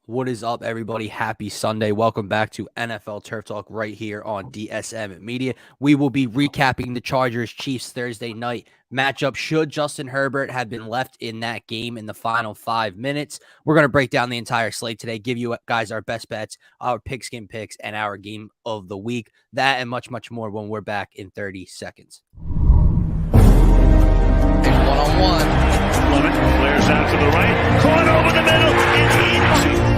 What is up, everybody? Happy Sunday. Welcome back to NFL Turf Talk right here on DSM Media. We will be recapping the Chargers-Chiefs Thursday night matchup. Should Justin Herbert have been left in that game in the final 5 minutes? We're going to break down the entire slate today, give you guys our best bets, our pigskin picks, and our game of the week. That and much, much more when we're back in 30 seconds. One-on-one. Lovett flares out to the right. Caught over the middle and into.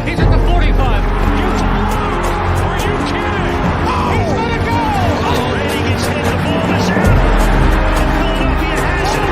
He's at the 45. Are you kidding? Oh! He's going to go! Oh, Brady gets hit. The ball is out. Philadelphia has it.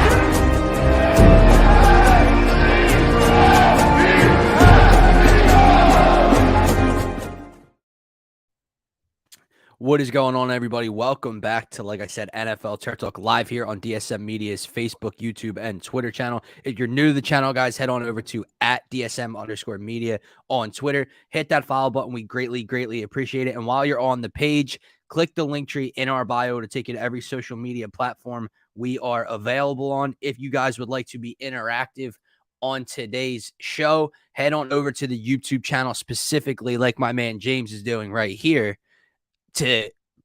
What is going on, everybody? Welcome back to, like I said, NFL Turf Talk live here on DSM Media's Facebook, YouTube, and Twitter channel. If you're new to the channel, guys, head on over to @DSM_media on Twitter. Hit that follow button. We greatly appreciate it. And while you're on the page, click the link tree in our bio to take you to every social media platform we are available on. If you guys would like to be interactive on today's show, head on over to the YouTube channel, specifically like my man James is doing right here,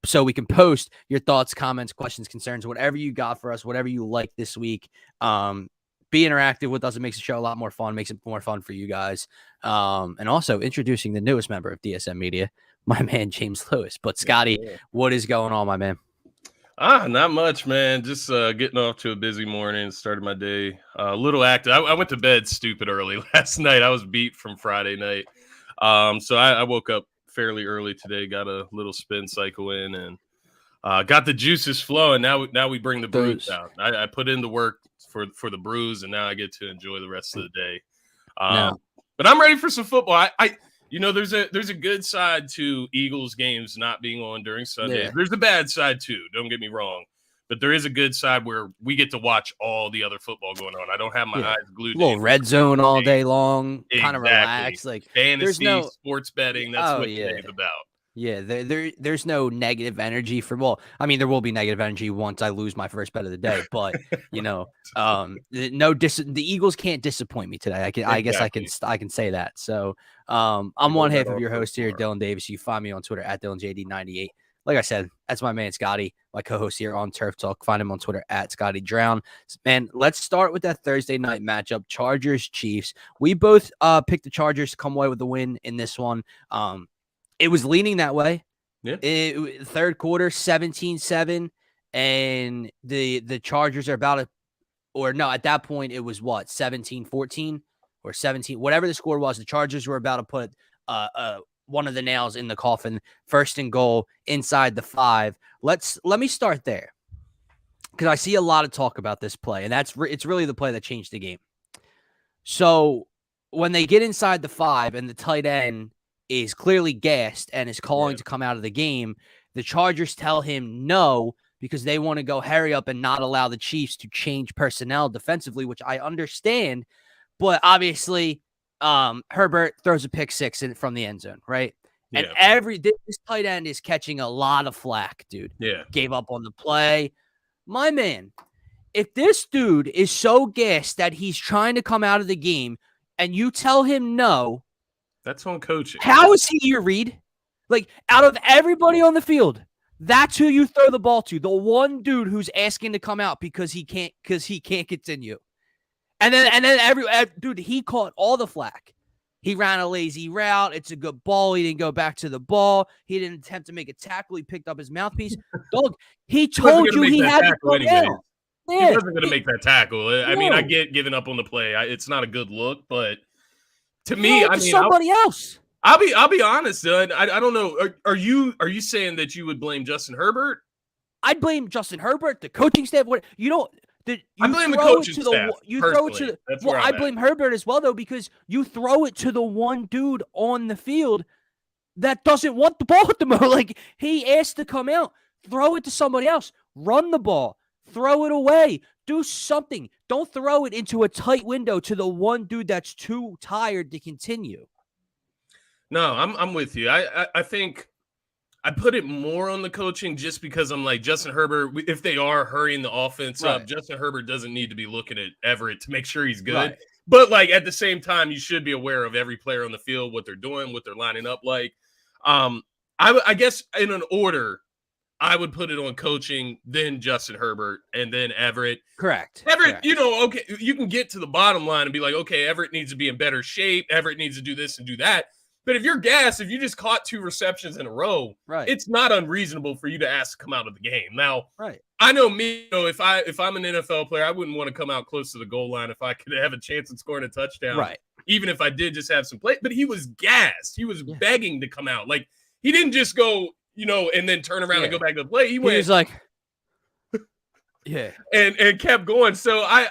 so we can post your thoughts, comments, questions, concerns, whatever you got for us, whatever you like this week. Be interactive with us. It makes the show a lot more fun, makes it more fun for you guys. And also introducing the newest member of DSM Media, my man James Lewis. But Scotty, what is going on, my man? Not much, man. Just getting off to a busy morning, started my day a little active. I went to bed stupid early last night. I was beat from Friday night. So I woke up fairly early today, got a little spin cycle in, and got the juices flowing. Now we bring the brews out. I put in the work for the brews, and now I get to enjoy the rest of the day. But I'm ready for some football. There's a good side to Eagles games not being on during Sundays. Yeah. There's a bad side too. Don't get me wrong. But there is a good side where we get to watch all the other football going on. I don't have my eyes glued. A little red zone all day long, kind of relax. Like fantasy, sports betting. That's what today's about. Yeah, there's no negative energy for. Well, I mean, there will be negative energy once I lose my first bet of the day. But the Eagles can't disappoint me today. I guess I can say that. So I'm one half of your host here, Dylan Davis. You find me on Twitter @DylanJD98. Like I said, that's my man Scotty, my co-host here on Turf Talk. Find him on Twitter @ScottyDrown. Man, let's start with that Thursday night matchup, Chargers-Chiefs. We both picked the Chargers to come away with the win in this one. It was leaning that way. Yeah. Third quarter, 17-7, and the Chargers are about at that point it was what, 17-14 or 17, whatever the score was. The Chargers were about to put one of the nails in the coffin, 1st and goal inside the 5. Let me start there, because I see a lot of talk about this play, and it's really the play that changed the game. So when they get inside the 5 and the tight end is clearly gassed and is calling to come out of the game, the Chargers tell him no, because they want to go hurry up and not allow the Chiefs to change personnel defensively, which I understand. But obviously, Herbert throws a pick 6 from the end zone, right? Yeah. And this tight end is catching a lot of flack, dude. Yeah. Gave up on the play. My man, if this dude is so gassed that he's trying to come out of the game and you tell him no, that's on coaching. How is he your read? Like, out of everybody on the field, that's who you throw the ball to. The one dude who's asking to come out because he can't continue. And then dude, he caught all the flack. He ran a lazy route. It's a good ball. He didn't go back to the ball. He didn't attempt to make a tackle. He picked up his mouthpiece. Dog, he told you he had to go down. Yeah, he wasn't going to make that tackle. I mean, I get giving up on the play. It's not a good look, but to me, somebody else. I'll be honest, dude. I don't know. Are you saying that you would blame Justin Herbert? I'd blame Justin Herbert, the coaching staff. I blame the coaching staff. I blame Herbert as well, though, because you throw it to the one dude on the field that doesn't want the ball at the moment. Like, he asked to come out. Throw it to somebody else. Run the ball. Throw it away. Do something. Don't throw it into a tight window to the one dude that's too tired to continue. No, I'm with you. I think I put it more on the coaching, just because I'm like, Justin Herbert, if they are hurrying the offense up, Justin Herbert doesn't need to be looking at Everett to make sure he's good. But like at the same time, you should be aware of every player on the field, what they're doing, what they're lining up like. I guess in an order, I would put it on coaching, then Justin Herbert, and then Everett. Correct. Everett, okay, you can get to the bottom line and be like, okay, Everett needs to be in better shape. Everett needs to do this and do that. But if you're gassed, if you just caught 2 receptions in a row, it's not unreasonable for you to ask to come out of the game. Now, I know me, if I'm an NFL player, I wouldn't want to come out close to the goal line if I could have a chance at scoring a touchdown. Right. Even if I did just have some play. But he was gassed. He was begging to come out. Like, he didn't just go, and then turn around and go back to the play. He was like, and kept going. So I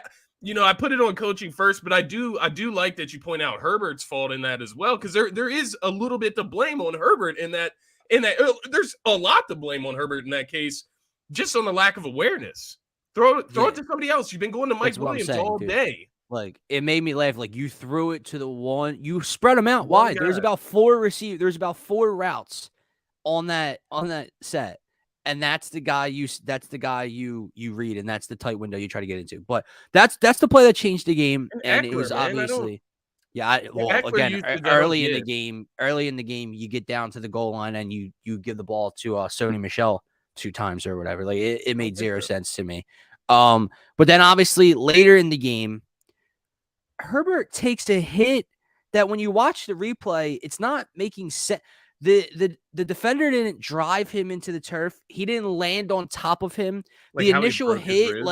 put it on coaching first, but I do like that you point out Herbert's fault in that as well, because there is a little bit to blame on Herbert in that there's a lot to blame on Herbert in that case, just on the lack of awareness. Throw it to somebody else. You've been going to Mike Williams all day. Like, it made me laugh. Like, you threw it to the one, you spread them out wide. There's about 4 receivers. There's about 4 routes on that set. And that's the guy you read, and that's the tight window you try to get into. But that's the play that changed the game, and Eckler, it was obviously, again, early in the game, you get down to the goal line and you give the ball to Sony Michel 2 times or whatever. Like, it made zero sense to me. But then obviously later in the game, Herbert takes a hit that when you watch the replay, it's not making sense. The defender didn't drive him into the turf. He didn't land on top of him. The initial hit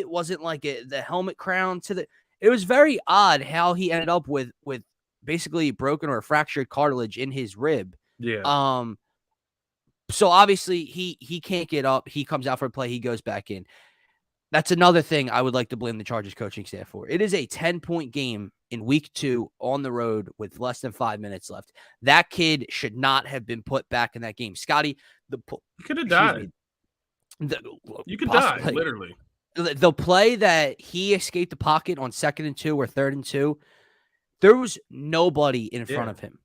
wasn't like the helmet crown to the. It was very odd how he ended up with basically broken or fractured cartilage in his rib. Yeah. So obviously he can't get up. He comes out for a play. He goes back in. That's another thing I would like to blame the Chargers coaching staff for. It is a 10-point game in week 2 on the road with less than 5 minutes left. That kid should not have been put back in that game. Scotty, you could have died. You could die, literally. The play that he escaped the pocket on 2nd and 2 or 3rd and 2, there was nobody in front of him.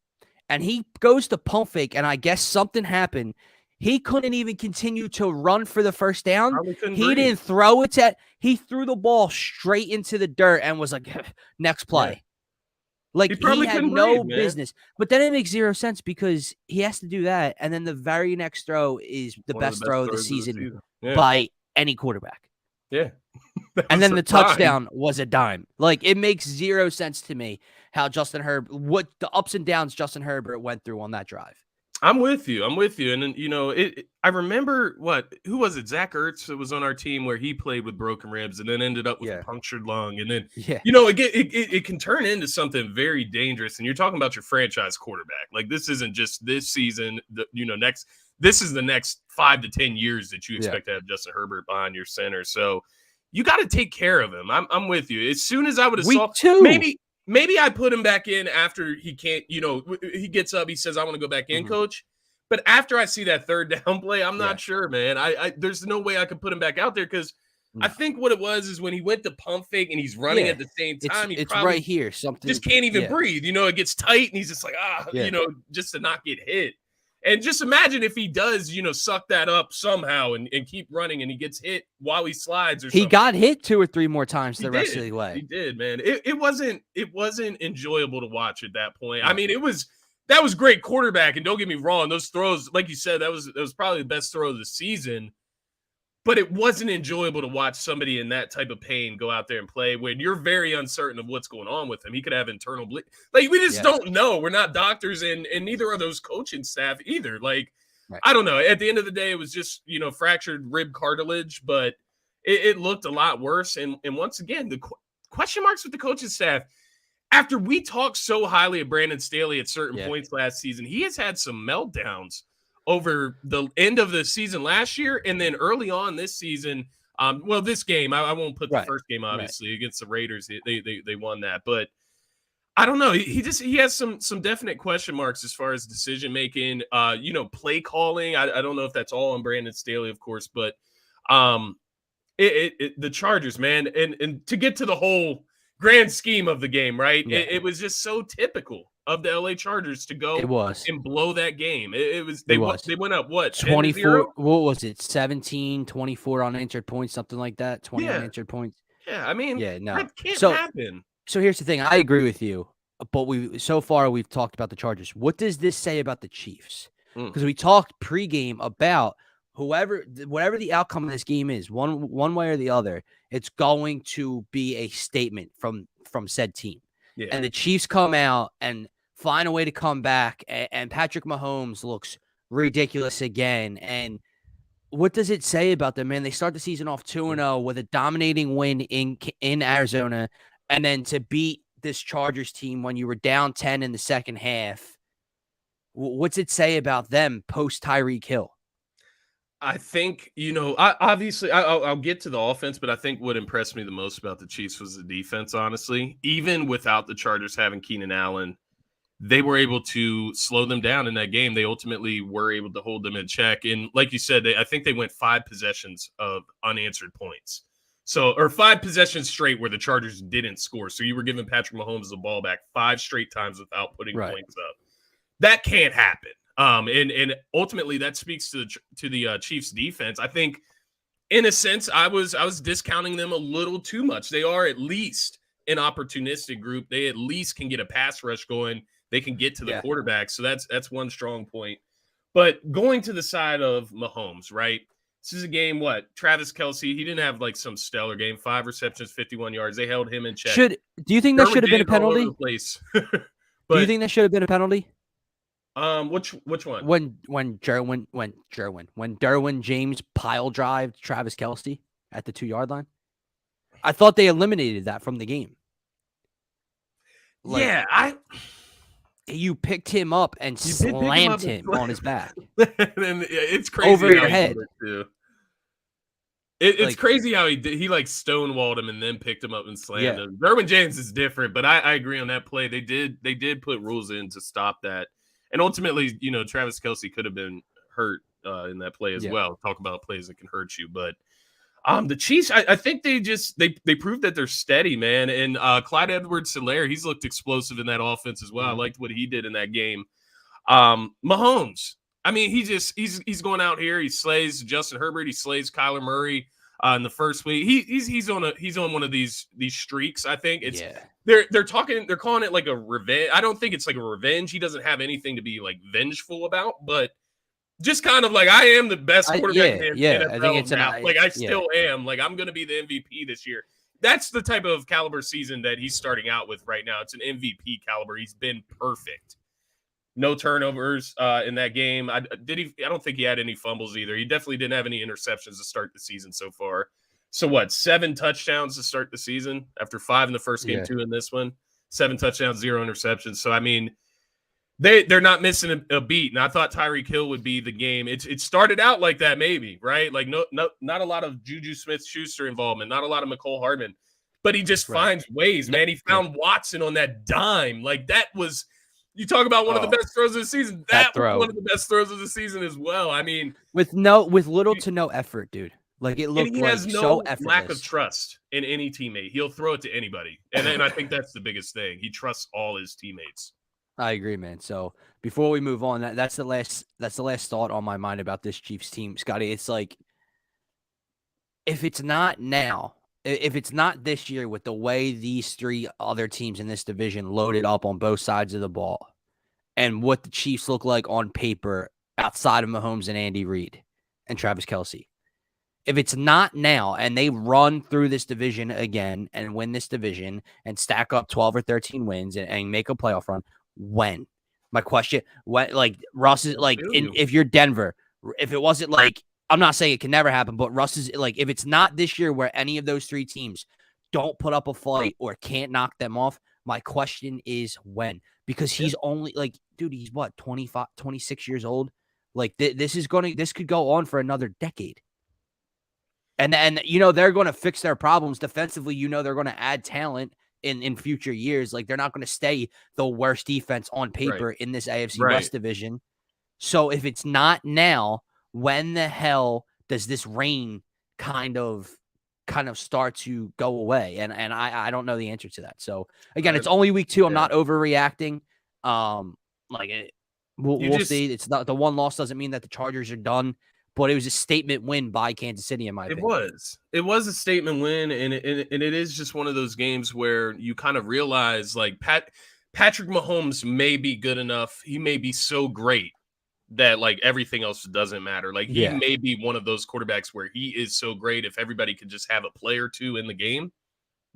And he goes to pump fake, and I guess something happened. He couldn't even continue to run for the first down. He didn't throw it he threw the ball straight into the dirt and was like, next play. Yeah. Like, he had no business. But then it makes zero sense because he has to do that. And then the very next throw is the best throw of the season by any quarterback. Yeah. And then the touchdown was a dime. Like, it makes zero sense to me how what the ups and downs Justin Herbert went through on that drive. I'm with you. And then, I remember who was it? Zach Ertz that was on our team where he played with broken ribs and then ended up with a punctured lung. And then, it can turn into something very dangerous. And you're talking about your franchise quarterback. Like, this isn't just this season, this is the next 5 to 10 years that you expect to have Justin Herbert behind your center. So you got to take care of him. I'm with you. As soon as I would have saw, maybe I put him back in after he can't, he gets up, he says, I want to go back in, coach. But after I see that 3rd down play, I'm not sure, man. I there's no way I could put him back out there because I think what it was is when he went to pump fake and he's running at the same time, it's right here. Something just can't even breathe. It gets tight and he's just like, just to not get hit. And just imagine if he does, suck that up somehow and keep running and he gets hit while he slides or something. He got hit 2 or 3 more times the rest of the way. He did, man. It wasn't enjoyable to watch at that point. I mean, that was great quarterback. And don't get me wrong, those throws, like you said, that was probably the best throw of the season. But it wasn't enjoyable to watch somebody in that type of pain go out there and play when you're very uncertain of what's going on with him. He could have internal bleed. Like, we just don't know. We're not doctors, and neither are those coaching staff either. Like, I don't know. At the end of the day, it was just, fractured rib cartilage, but it looked a lot worse. And once again, the question marks with the coaching staff. After we talked so highly of Brandon Staley at certain points last season, he has had some meltdowns over the end of the season last year and then early on this season. This game, I won't put the first game, obviously, against the Raiders. They won that. But I don't know. He has some definite question marks as far as decision making, play calling. I don't know if that's all on Brandon Staley, of course, but the Chargers, man, and to get to the whole grand scheme of the game, right? Yeah. It was just so typical of the LA Chargers to go and blow that game. They went up 24. What was it? 17, 24 unanswered points, something like that. 20 unanswered points. Yeah, I mean, Yeah, no. that can't So happen. so here's the thing. I agree with you, but so far we've talked about the Chargers. What does this say about the Chiefs? Mm. Because we talked pregame about whatever the outcome of this game is, one way or the other, it's going to be a statement from said team. Yeah. And the Chiefs come out and find a way to come back, and Patrick Mahomes looks ridiculous again. And what does it say about them, man? They start the season off 2-0 with a dominating win in Arizona, and then to beat this Chargers team when you were down 10 in the second half. What's it say about them post Tyreek Hill? I think, obviously I'll get to the offense, but I think what impressed me the most about the Chiefs was the defense, honestly. Even without the Chargers having Keenan Allen, they were able to slow them down in that game. They ultimately were able to hold them in check. And like you said, I think they went 5 possessions of unanswered points. Or 5 possessions straight where the Chargers didn't score. So you were giving Patrick Mahomes the ball back 5 straight times without putting points up. That can't happen. And ultimately that speaks to the Chiefs defense. I think in a sense, I was discounting them a little too much. They are at least an opportunistic group. They at least can get a pass rush going. They can get to the quarterback. So that's one strong point. But going to the side of Mahomes, right? This is a game, Travis Kelce, he didn't have like some stellar game, 5 receptions, 51 yards. They held him in check. Do you think that should have been a penalty? Do you think that should have been a penalty? Which one? When Derwin James pile drived Travis Kelce at the 2-yard line, I thought they eliminated that from the game. You picked him up and slammed him on his back. And it's crazy over your head. It's crazy how he like stonewalled him and then picked him up and slammed him. Derwin James is different, but I agree on that play. They did put rules in to stop that. And ultimately, Travis Kelce could have been hurt in that play as well. Talk about plays that can hurt you. But the Chiefs, I think they proved that they're steady, man. And Clyde Edwards-Helaire, he's looked explosive in that offense as well. I liked what he did in that game. Mahomes, I mean, he's going out here. He slays Justin Herbert. He slays Kyler Murray in the first week. He's on one of these streaks. I think it's they're calling it like a revenge. I don't think it's like a revenge. He doesn't have anything to be like vengeful about, but just kind of like, I am the best quarterback in the NFL. I think it's I still am. Like, I'm going to be the MVP this year. That's the type of caliber season that he's starting out with right now. It's an MVP caliber. He's been perfect. No turnovers in that game. I don't think he had any fumbles either. He definitely didn't have any interceptions to start the season so far. So 7 touchdowns to start the season after 5 in the first game, 2 in this one. 7 touchdowns, 0 interceptions. So, I mean, they're not missing a beat. And I thought Tyreek Hill would be the game. It started out like that, maybe, right? Like not a lot of Juju Smith-Schuster involvement, not a lot of McCole Hardman, but he just finds ways, man. He found Watson on that dime. Like, that was, you talk about one of the best throws of the season. That was one of the best throws of the season as well. I mean, with little to no effort, dude. Like, it looked he has no so effortless. lack of trust in any teammate. He'll throw it to anybody. And I think that's the biggest thing. He trusts all his teammates. I agree, man. So before we move on, that's the last thought on my mind about this Chiefs team, Scotty. It's like, if it's not now, if it's not this year, with the way these 3 other teams in this division loaded up on both sides of the ball, and what the Chiefs look like on paper outside of Mahomes and Andy Reid and Travis Kelce, if it's not now and they run through this division again and win this division and stack up 12 or 13 wins and make a playoff run, when? My question, like, Russ is like, if you're Denver, if it wasn't like, I'm not saying it can never happen, but Russ is like, if it's not this year where any of those 3 teams don't put up a fight or can't knock them off, my question is when? Because he's only like, dude, he's 25, 26 years old. Like, this could go on for another decade. And they're going to fix their problems defensively. They're going to add talent in future years. Like, they're not going to stay the worst defense on paper in this AFC West division. So if it's not now, when the hell does this reign kind of start to go away? And I don't know the answer to that. So again, it's only week 2. I'm not overreacting. We'll see. It's not, the one loss doesn't mean that the Chargers are done. but it was a statement win by Kansas City, in my opinion. It was a statement win, and it is just one of those games where you kind of realize like Patrick Mahomes may be good enough. He may be so great that like everything else doesn't matter. Like he may be one of those quarterbacks where he is so great. If everybody could just have a play or two in the game,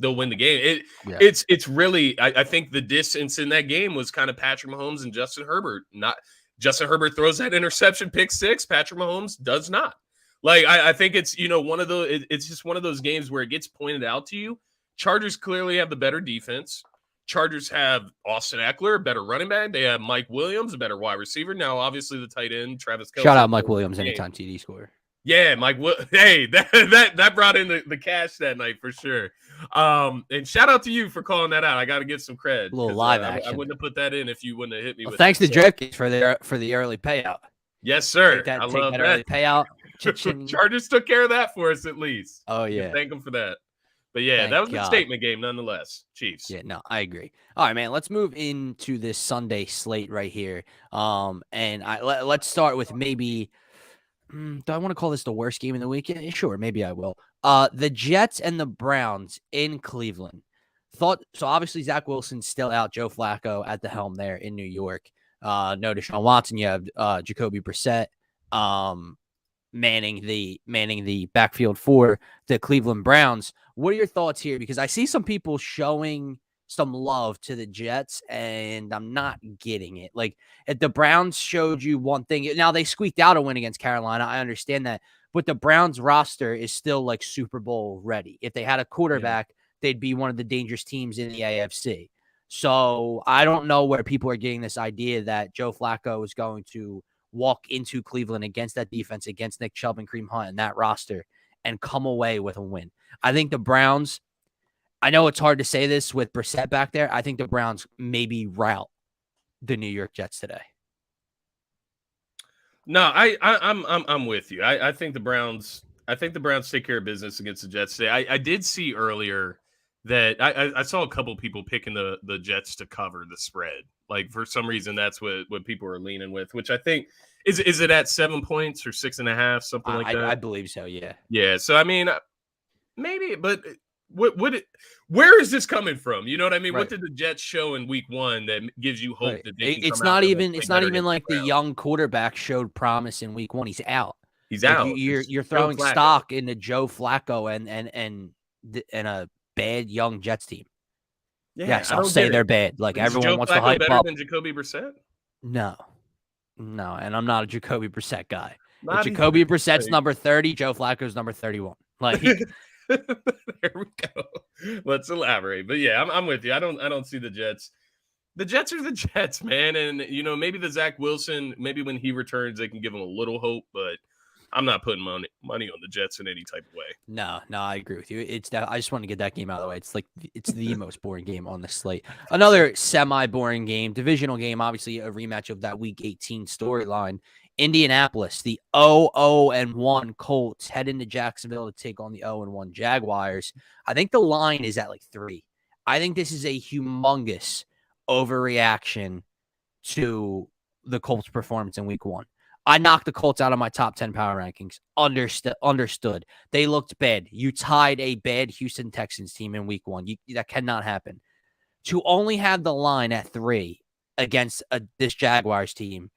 they'll win the game. It's really, I think the distance in that game was kind of Patrick Mahomes and Justin Herbert. Not Justin Herbert throws that interception, pick six. Patrick Mahomes does not. Like I think it's one of those. It's just one of those games where it gets pointed out to you. Chargers clearly have the better defense. Chargers have Austin Eckler, a better running back. They have Mike Williams, a better wide receiver. Now, obviously, the tight end, Travis Kelce. Shout out Mike Williams anytime TD score. Yeah, Mike. Hey, that brought in the cash that night for sure. And shout out to you for calling that out. I got to give some credit. A little live action. I wouldn't have put that in if you wouldn't have hit me. With thanks to DraftKings for the early payout. Yes, sir. Take that early payout. Chargers took care of that for us at least. Oh yeah, thank them for that. But yeah, that was a statement game nonetheless. Chiefs. Yeah, no, I agree. All right, man. Let's move into this Sunday slate right here. And let's start with maybe. Do I want to call this the worst game of the weekend? Sure, maybe I will. The Jets and the Browns in Cleveland. So obviously Zach Wilson's still out. Joe Flacco at the helm there in New York. No Deshaun Watson. You have Jacoby Brissett manning the backfield for the Cleveland Browns. What are your thoughts here? Because I see some people showing some love to the Jets, and I'm not getting it. Like, if the Browns showed you one thing, now they squeaked out a win against Carolina. I understand that, but the Browns roster is still like Super Bowl ready. If they had a quarterback, they'd be one of the dangerous teams in the AFC. So I don't know where people are getting this idea that Joe Flacco is going to walk into Cleveland against that defense, against Nick Chubb and Kareem Hunt and that roster, and come away with a win. I think the Browns, I know it's hard to say this with Brissett back there. I think the Browns maybe rout the New York Jets today. No, I'm with you. I think the Browns take care of business against the Jets today. I did see earlier that I saw a couple people picking the Jets to cover the spread. Like for some reason, that's what people are leaning with, which I think is it at 7 points or 6.5, something like that? I believe so. Yeah. Yeah. So I mean, maybe, but where is this coming from? You know what I mean? Right. What did the Jets show in week one that gives you hope that they can it's not even like the young quarterback showed promise in week one. He's out. He's out. You're throwing stock into Joe Flacco and a bad young Jets team. Yeah, yes, I'll say they're bad. Like everyone wants to hype better up. Than Jacoby Brissett? No, and I'm not a Jacoby Brissett guy. Jacoby Brissett's number 30. Joe Flacco's number 31. Like. There we go. Let's elaborate. But yeah, I'm with you. I don't see the Jets. The Jets are the Jets, man. And maybe the Zach Wilson, maybe when he returns, they can give him a little hope, but I'm not putting money on the Jets in any type of way. No, I agree with you. I just want to get that game out of the way. It's the most boring game on the slate. Another semi-boring game, divisional game, obviously a rematch of that Week 18 storyline. Indianapolis, the 0-1 Colts head into Jacksonville to take on the 0-1 Jaguars. I think the line is at like 3. I think this is a humongous overreaction to the Colts' performance in Week 1. I knocked the Colts out of my top 10 power rankings. Understood. They looked bad. You tied a bad Houston Texans team in Week 1. That cannot happen. To only have the line at 3 against this Jaguars team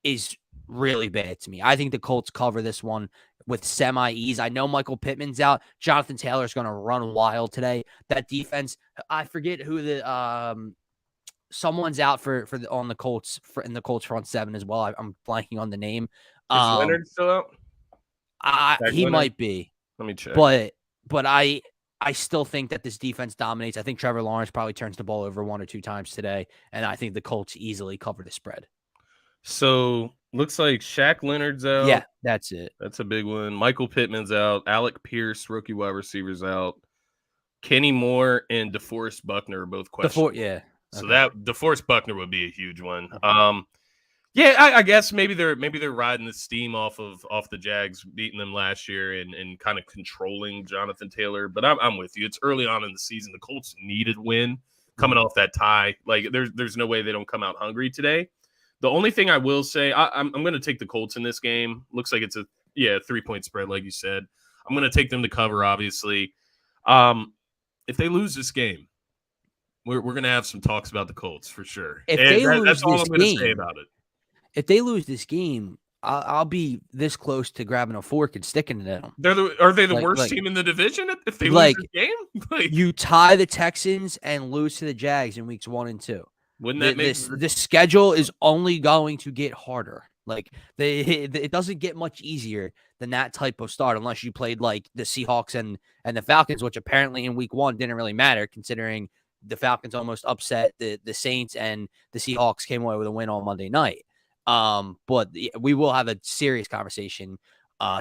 is really bad to me. I think the Colts cover this one with semi-ease. I know Michael Pittman's out. Jonathan Taylor's going to run wild today. That defense, I forget who someone's out on the Colts in the Colts front 7 as well. I'm blanking on the name. Is Leonard still out? He might be. Let me check. But I still think that this defense dominates. I think Trevor Lawrence probably turns the ball over 1 or 2 times today, and I think the Colts easily cover the spread. So looks like Shaq Leonard's out. Yeah, that's it. That's a big one. Michael Pittman's out. Alec Pierce, rookie wide receiver's out. Kenny Moore and DeForest Buckner are both questionable. So that DeForest Buckner would be a huge one. Okay. I guess maybe they're riding the steam off the Jags beating them last year and kind of controlling Jonathan Taylor. But I'm with you. It's early on in the season. The Colts needed win coming off that tie. Like there's no way they don't come out hungry today. The only thing I will say, I'm going to take the Colts in this game. Looks like it's a Yeah, 3-point spread, like you said. I'm going to take them to cover, obviously. If they lose this game, we're going to have some talks about the Colts for sure. If And they lose that's all this I'm going to say game, about it. if they lose this game, I'll be this close to grabbing a fork and sticking it in them. Are they the Like- worst like- team in the division if they like, lose this game? Like, You tie the Texans and lose to the Jags in weeks 1 and 2. wouldn't that make The schedule is only going to get harder. Like it doesn't get much easier than that type of start unless you played like the Seahawks and the Falcons, which apparently in week 1 didn't really matter considering the Falcons almost upset the Saints and the Seahawks came away with a win on Monday night. But we will have a serious conversation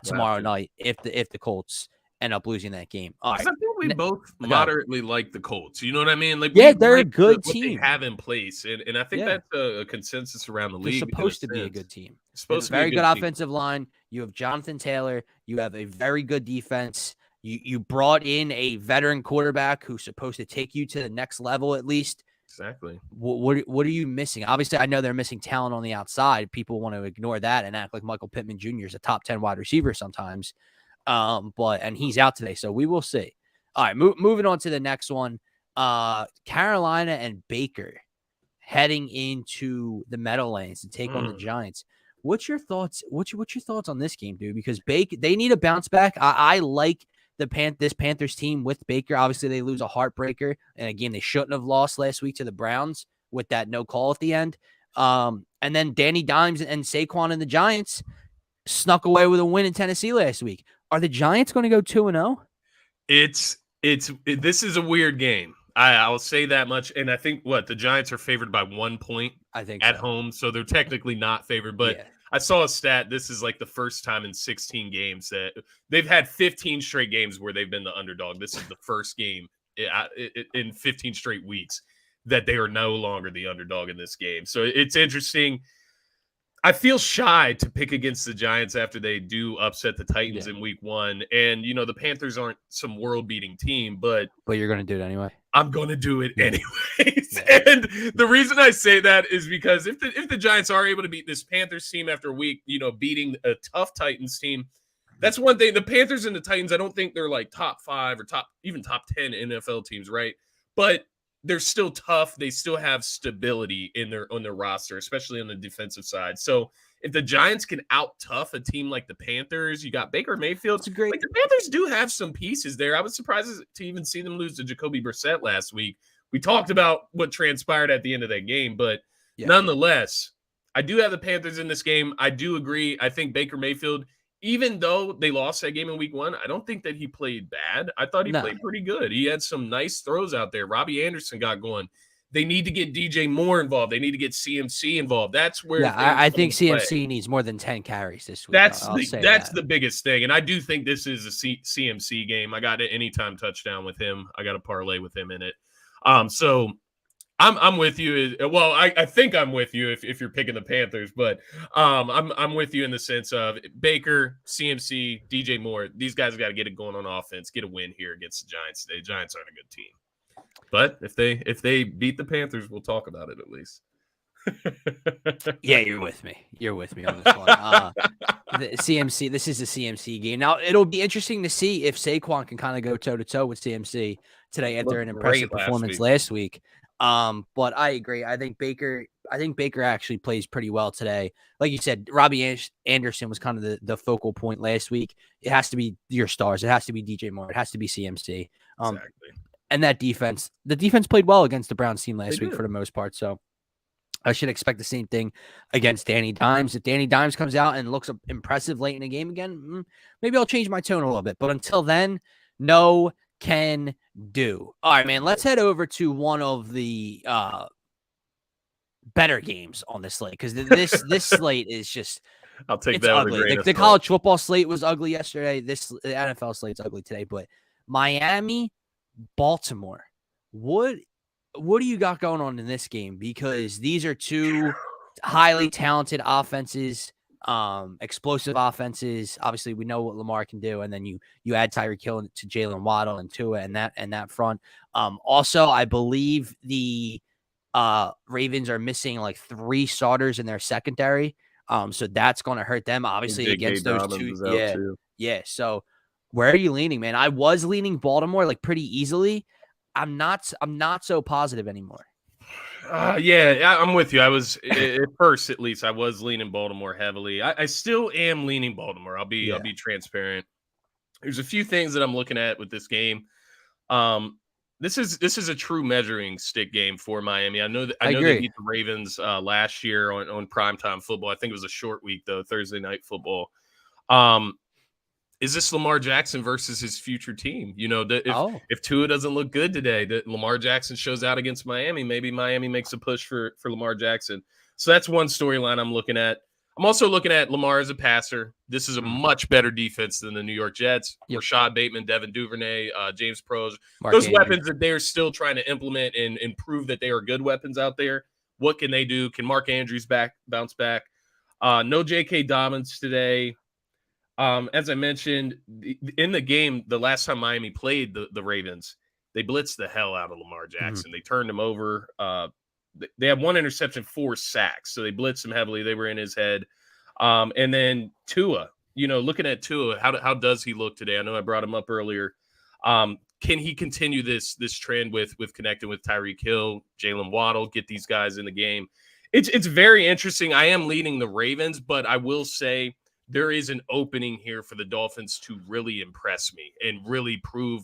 tomorrow night if the Colts end up losing that game. All right. I think we both moderately like the Colts. You know what I mean? Like, yeah, they're a good what team. they have in place, and I think that's a consensus around the They're league. supposed to be a good team. Supposed to be very a good team. offensive line. You have Jonathan Taylor. You have a very good defense. You brought in a veteran quarterback who's supposed to take you to the next level at least. Exactly. What are you missing? Obviously, I know they're missing talent on the outside. People want to ignore that and act like Michael Pittman Jr. is a top 10 wide receiver sometimes. And he's out today, so we will see. All right, moving on to the next one. Carolina and Baker heading into the Meadowlands to take on the Giants. What's your thoughts? What's your thoughts on this game, dude? Because they need a bounce back. I like this Panthers team with Baker. Obviously, they lose a heartbreaker, and again, they shouldn't have lost last week to the Browns with that no call at the end. And then Danny Dimes and Saquon and the Giants snuck away with a win in Tennessee last week. Are the Giants going to go 2-0? This is a weird game. I'll say that much. And I think the Giants are favored by 1 point. I think at home, so they're technically not favored. But yeah. I saw a stat. This is like the first time in 16 games that they've had 15 straight games where they've been the underdog. This is the first game in 15 straight weeks that they are no longer the underdog in this game. So it's interesting. I feel shy to pick against the Giants after they do upset the Titans in week 1. And, the Panthers aren't some world-beating team, but you're going to do it anyway. I'm going to do it anyways. And the reason I say that is because if the Giants are able to beat this Panthers team after a week, beating a tough Titans team, that's one thing. The Panthers and the Titans, I don't think they're like top 5 or top 10 NFL teams, right? But they're still tough. They still have stability on their roster, especially on the defensive side. So if the Giants can out-tough a team like the Panthers, you got Baker Mayfield. The Panthers do have some pieces there. I was surprised to even see them lose to Jacoby Brissett last week. We talked about what transpired at the end of that game, but nonetheless, I do have the Panthers in this game. I do agree. I think Baker Mayfield, even though they lost that game in week 1, I don't think that he played bad. I thought he played pretty good. He had some nice throws out there. Robbie Anderson got going. They need to get DJ Moore involved. They need to get CMC involved. That's where I think CMC needs more than 10 carries this week. That's the biggest thing. And I do think this is a CMC game. I got an anytime touchdown with him. I got a parlay with him in it. So I'm with you. Well, I think I'm with you if you're picking the Panthers, but I'm with you in the sense of Baker, CMC, DJ Moore. These guys got to get it going on offense, get a win here against the Giants. The Giants aren't a good team, but if they beat the Panthers, we'll talk about it at least. Yeah, you're with me. You're with me on this one. The CMC. This is a CMC game. Now it'll be interesting to see if Saquon can kind of go toe to toe with CMC today after an impressive performance last week. But I agree. I think Baker actually plays pretty well today. Like you said, Robbie Anderson was kind of the focal point last week. It has to be your stars. It has to be DJ Moore. It has to be CMC. Exactly. And that defense, the defense played well against the Browns team last week for the most part. So I should expect the same thing against Danny Dimes. If Danny Dimes comes out and looks impressive late in the game again, maybe I'll change my tone a little bit. But until then, no can do. All right, man, let's head over to one of the better games on this slate because this slate is just I'll take that ugly. The college football slate was ugly yesterday. The NFL slate's ugly today, but Miami, Baltimore. What do you got going on in this game? Because these are two highly talented offenses. Explosive offenses. Obviously, we know what Lamar can do, and then you add Tyreek Hill to Jalen Waddle and Tua and that front. Also, I believe the Ravens are missing like 3 starters in their secondary. So that's going to hurt them, obviously, J.K. against those Dobbins two. is out too. Yeah. So where are you leaning, man? I was leaning Baltimore like pretty easily. I'm not so positive anymore. Yeah, I'm with you. I was at first, at least, I was leaning Baltimore heavily. I still am leaning Baltimore. I'll be transparent. There's a few things that I'm looking at with this game. This is a true measuring stick game for Miami. I know they beat the Ravens last year on primetime football. I think it was a short week though, Thursday night football. Is this Lamar Jackson versus his future team? You know, if Tua doesn't look good today, that Lamar Jackson shows out against Miami, maybe Miami makes a push for Lamar Jackson. So that's one storyline I'm looking at. I'm also looking at Lamar as a passer. This is a much better defense than the New York Jets. Rashad Bateman, Devin Duvernay, James Proche, those weapons that they're still trying to implement and prove that they are good weapons out there. What can they do? Can Mark Andrews bounce back? No J.K. Dobbins today. As I mentioned, in the game, the last time Miami played the Ravens, they blitzed the hell out of Lamar Jackson. They turned him over. They had one interception, 4 sacks. So they blitzed him heavily. They were in his head. And then Tua, looking at Tua, how does he look today? I know I brought him up earlier. Can he continue this trend with connecting with Tyreek Hill, Jalen Waddle, get these guys in the game? It's very interesting. I am leading the Ravens, but I will say there is an opening here for the Dolphins to really impress me and really prove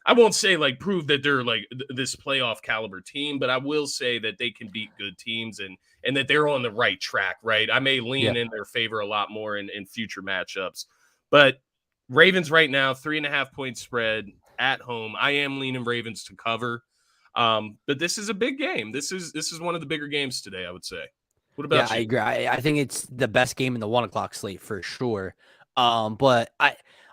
I won't say prove that they're this playoff caliber team, but I will say that they can beat good teams and that they're on the right track, right? I may lean in their favor a lot more in future matchups, but Ravens right now, 3.5 point spread at home. I am leaning Ravens to cover. But this is a big game. This is one of the bigger games today, I would say. What about you? I agree. I think it's the best game in the 1 o'clock slate for sure. But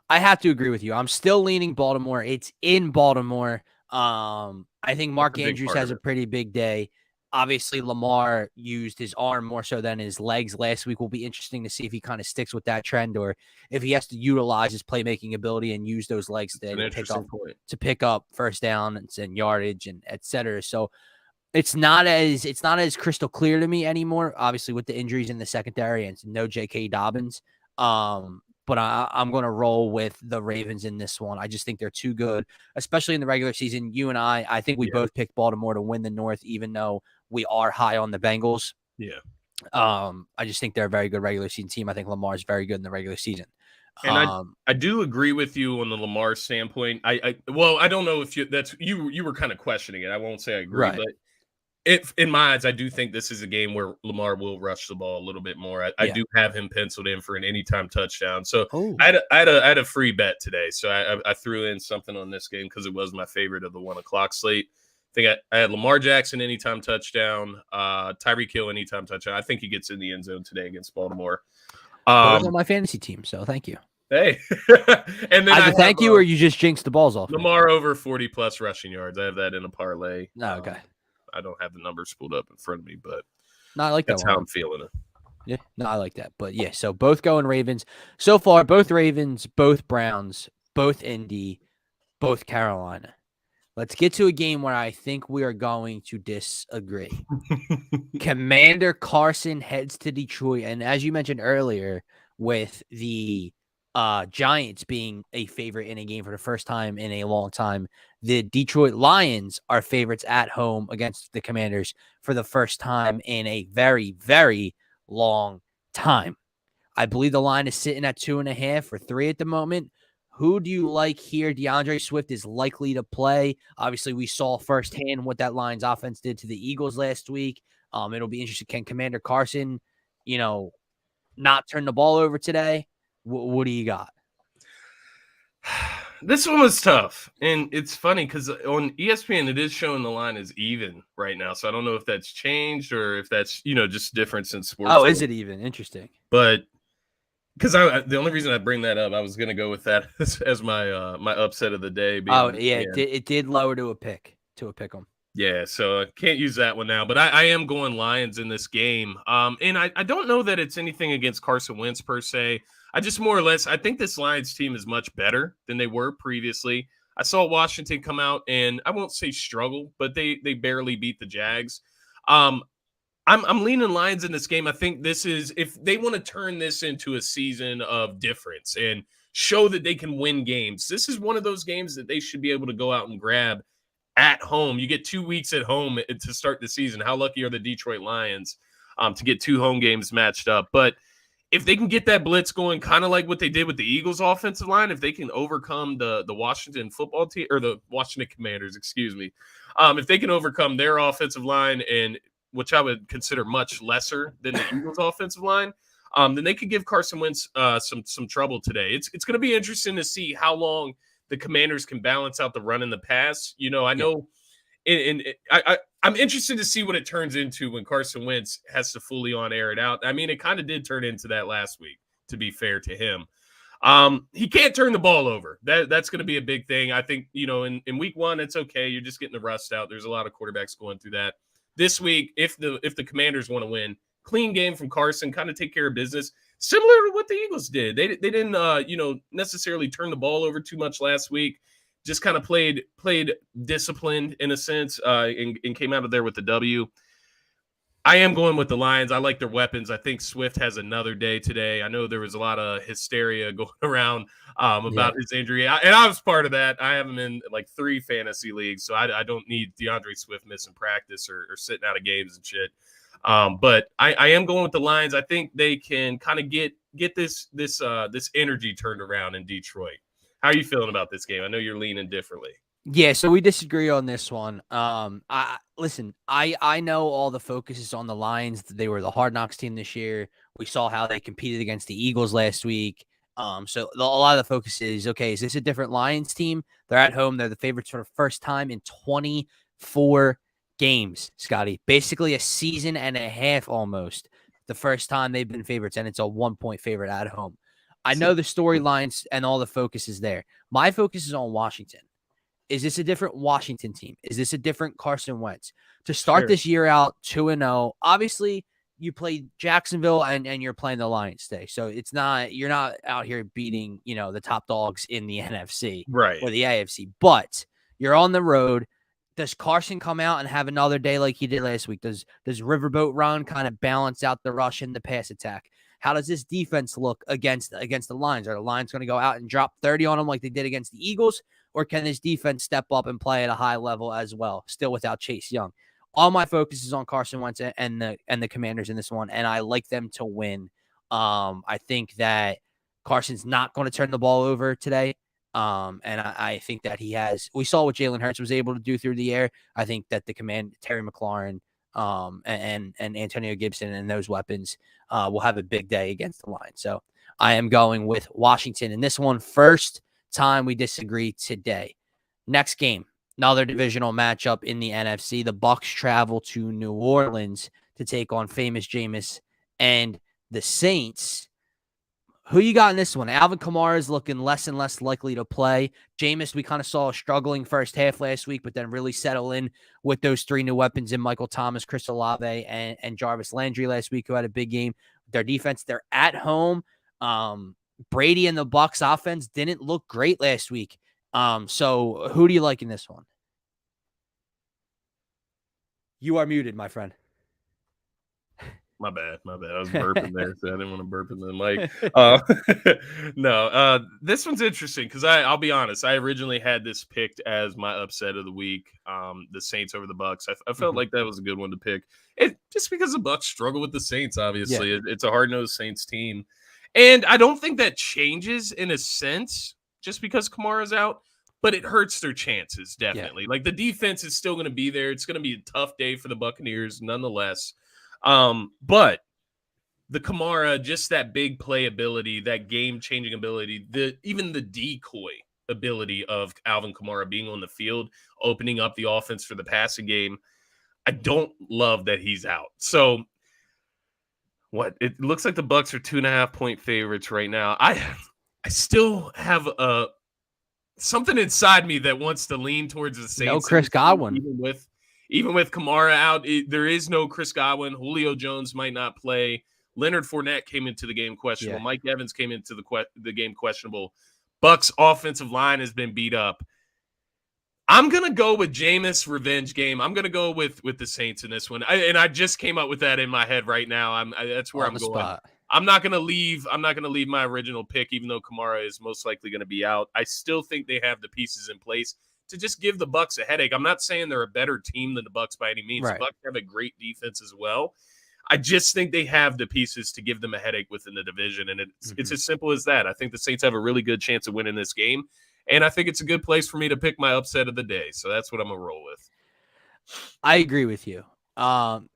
I have to agree with you. I'm still leaning Baltimore. It's in Baltimore. I think Mark Andrews has a pretty big day. Obviously, Lamar used his arm more so than his legs last week. Will be interesting to see if he kind of sticks with that trend or if he has to utilize his playmaking ability and use those legs to pick up first downs and yardage and et cetera. So it's not as crystal clear to me anymore, obviously, with the injuries in the secondary and no J.K. Dobbins. But I'm going to roll with the Ravens in this one. I just think they're too good, especially in the regular season. You and I think we both picked Baltimore to win the North, even though we are high on the Bengals. Yeah. I just think they're a very good regular season team. I think Lamar is very good in the regular season. And I do agree with you on the Lamar standpoint. I don't know if you were kind of questioning it. I won't say I agree, but in my eyes, I do think this is a game where Lamar will rush the ball a little bit more. I do have him penciled in for an anytime touchdown. So I had a free bet today. So I threw in something on this game because it was my favorite of the 1 o'clock slate. I think I had Lamar Jackson anytime touchdown, Tyreek Hill anytime touchdown. I think he gets in the end zone today against Baltimore. On my fantasy team, so thank you. Hey, and then either thank you or you just jinxed the balls off. Lamar over 40 plus rushing yards. I have that in a parlay. No, okay. I don't have the numbers pulled up in front of me, but I like that's how I'm feeling it. Yeah, no, I like that. But yeah, so both going Ravens so far. Both Ravens, both Browns, both Indy, both Carolina. Let's get to a game where I think we are going to disagree. Commander Carson heads to Detroit, and as you mentioned earlier, with the Giants being a favorite in a game for the first time in a long time, the Detroit Lions are favorites at home against the Commanders for the first time in a very, very long time. I believe the line is sitting at 2.5 or 3 at the moment. Who do you like here? DeAndre Swift is likely to play. Obviously, we saw firsthand what that Lions offense did to the Eagles last week. It'll be interesting. Can Commander Carson, not turn the ball over today? What do you got? This one was tough. And it's funny because on ESPN, it is showing the line is even right now. So I don't know if that's changed or if that's, just difference in sports. Oh, is it even? Interesting. But because the only reason I bring that up, I was going to go with that as my my upset of the day. It did lower to a pick 'em. Yeah, so I can't use that one now, but I am going Lions in this game. And I don't know that it's anything against Carson Wentz per se. I just more or less, I think this Lions team is much better than they were previously. I saw Washington come out and I won't say struggle, but they barely beat the Jags. I'm leaning Lions in this game. I think this is, if they want to turn this into a season of difference and show that they can win games, this is one of those games that they should be able to go out and grab at home. You get 2 weeks at home to start the season. How lucky are the Detroit Lions to get 2 home games matched up? But if they can get that blitz going, kind of like what they did with the Eagles offensive line, if they can overcome the Washington football team, or the Washington Commanders, excuse me, if they can overcome their offensive line, and which I would consider much lesser than the Eagles offensive line, then they could give Carson Wentz some trouble today. It's going to be interesting to see how long the Commanders can balance out the run and the pass. You know, I know, I'm interested to see what it turns into when Carson Wentz has to fully on air it out. I mean, it kind of did turn into that last week, to be fair to him. He can't turn the ball over. That's going to be a big thing. I think, you know, in week 1, it's okay. You're just getting the rust out. There's a lot of quarterbacks going through that. This week, if the Commanders want to win, clean game from Carson, kind of take care of business, similar to what the Eagles did. They didn't necessarily turn the ball over too much last week. Just kind of played disciplined in a sense, and came out of there with the W. I am going with the Lions. I like their weapons. I think Swift has another day today. I know there was a lot of hysteria going around about his injury, and I was part of that. I have him in like 3 fantasy leagues, so I don't need DeAndre Swift missing practice or sitting out of games and shit. But I am going with the Lions. I think they can kind of get this energy turned around in Detroit. How are you feeling about this game? I know you're leaning differently. Yeah, so we disagree on this one. I know all the focus is on the Lions. They were the Hard Knocks team this year. We saw how they competed against the Eagles last week. So a lot of the focus is, okay, is this a different Lions team? They're at home. They're the favorites for the first time in 24 games, Scotty. Basically a season and a half almost. The first time they've been favorites, and it's a 1-point favorite at home. I know the storylines and all the focus is there. My focus is on Washington. Is this a different Washington team? Is this a different Carson Wentz? To start this year out 2-0, obviously you play Jacksonville and you're playing the Lions today. So you're not out here beating, the top dogs in the NFC or the AFC, but you're on the road. Does Carson come out and have another day like he did last week? Does Riverboat Run kind of balance out the rush and the pass attack? How does this defense look against the Lions? Are the Lions going to go out and drop 30 on them like they did against the Eagles? Or can this defense step up and play at a high level as well, still without Chase Young? All my focus is on Carson Wentz and the Commanders in this one, and I like them to win. I think that Carson's not going to turn the ball over today. And I think that we saw what Jalen Hurts was able to do through the air. I think that Terry McLaurin, and Antonio Gibson and those weapons will have a big day against the Lions. So I am going with Washington in this one. First time we disagree today. Next game, another divisional matchup in the NFC. The Bucs travel to New Orleans to take on famous Jameis and the Saints. Who you got in this one? Alvin Kamara is looking less and less likely to play. Jameis, we kind of saw a struggling first half last week, but then really settle in with those 3 new weapons in Michael Thomas, Chris Olave, and Jarvis Landry last week, who had a big game. Their defense, they're at home. Brady and the Bucs offense didn't look great last week. So who do you like in this one? You are muted, my friend. My bad. I was burping there, so I didn't want to burp in the mic. No, this one's interesting because I'll be honest. I originally had this picked as my upset of the week, the Saints over the Bucs. I felt like that was a good one to pick. Just because the Bucs struggle with the Saints, obviously. Yeah. It's a hard-nosed Saints team. And I don't think that changes in a sense just because Kamara's out, but it hurts their chances, definitely. Yeah. Like, the defense is still going to be there. It's going to be a tough day for the Buccaneers, nonetheless. But the Kamara, just that big play ability, that game-changing ability, even the decoy ability of Alvin Kamara being on the field, opening up the offense for the passing game, I don't love that he's out. So it looks like the Bucs are 2.5-point favorites right now. I still have something inside me that wants to lean towards the Saints. No Chris Godwin. Even with Kamara out, there is no Chris Godwin. Julio Jones might not play. Leonard Fournette came into the game questionable. Yeah. Mike Evans came into the game questionable. Bucs offensive line has been beat up. I'm gonna go with Jameis revenge game. I'm gonna go with the Saints in this one, and I just came up with that in my head right now. That's where On I'm the going. spot. I'm not gonna leave my original pick, even though Kamara is most likely gonna be out. I still think they have the pieces in place to just give the Bucs a headache. I'm not saying they're a better team than the Bucs by any means. Right. The Bucs have a great defense as well. I just think they have the pieces to give them a headache within the division, and it's as simple as that. I think the Saints have a really good chance of winning this game. And I think it's a good place for me to pick my upset of the day. So that's what I'm gonna roll with. I agree with you. I'm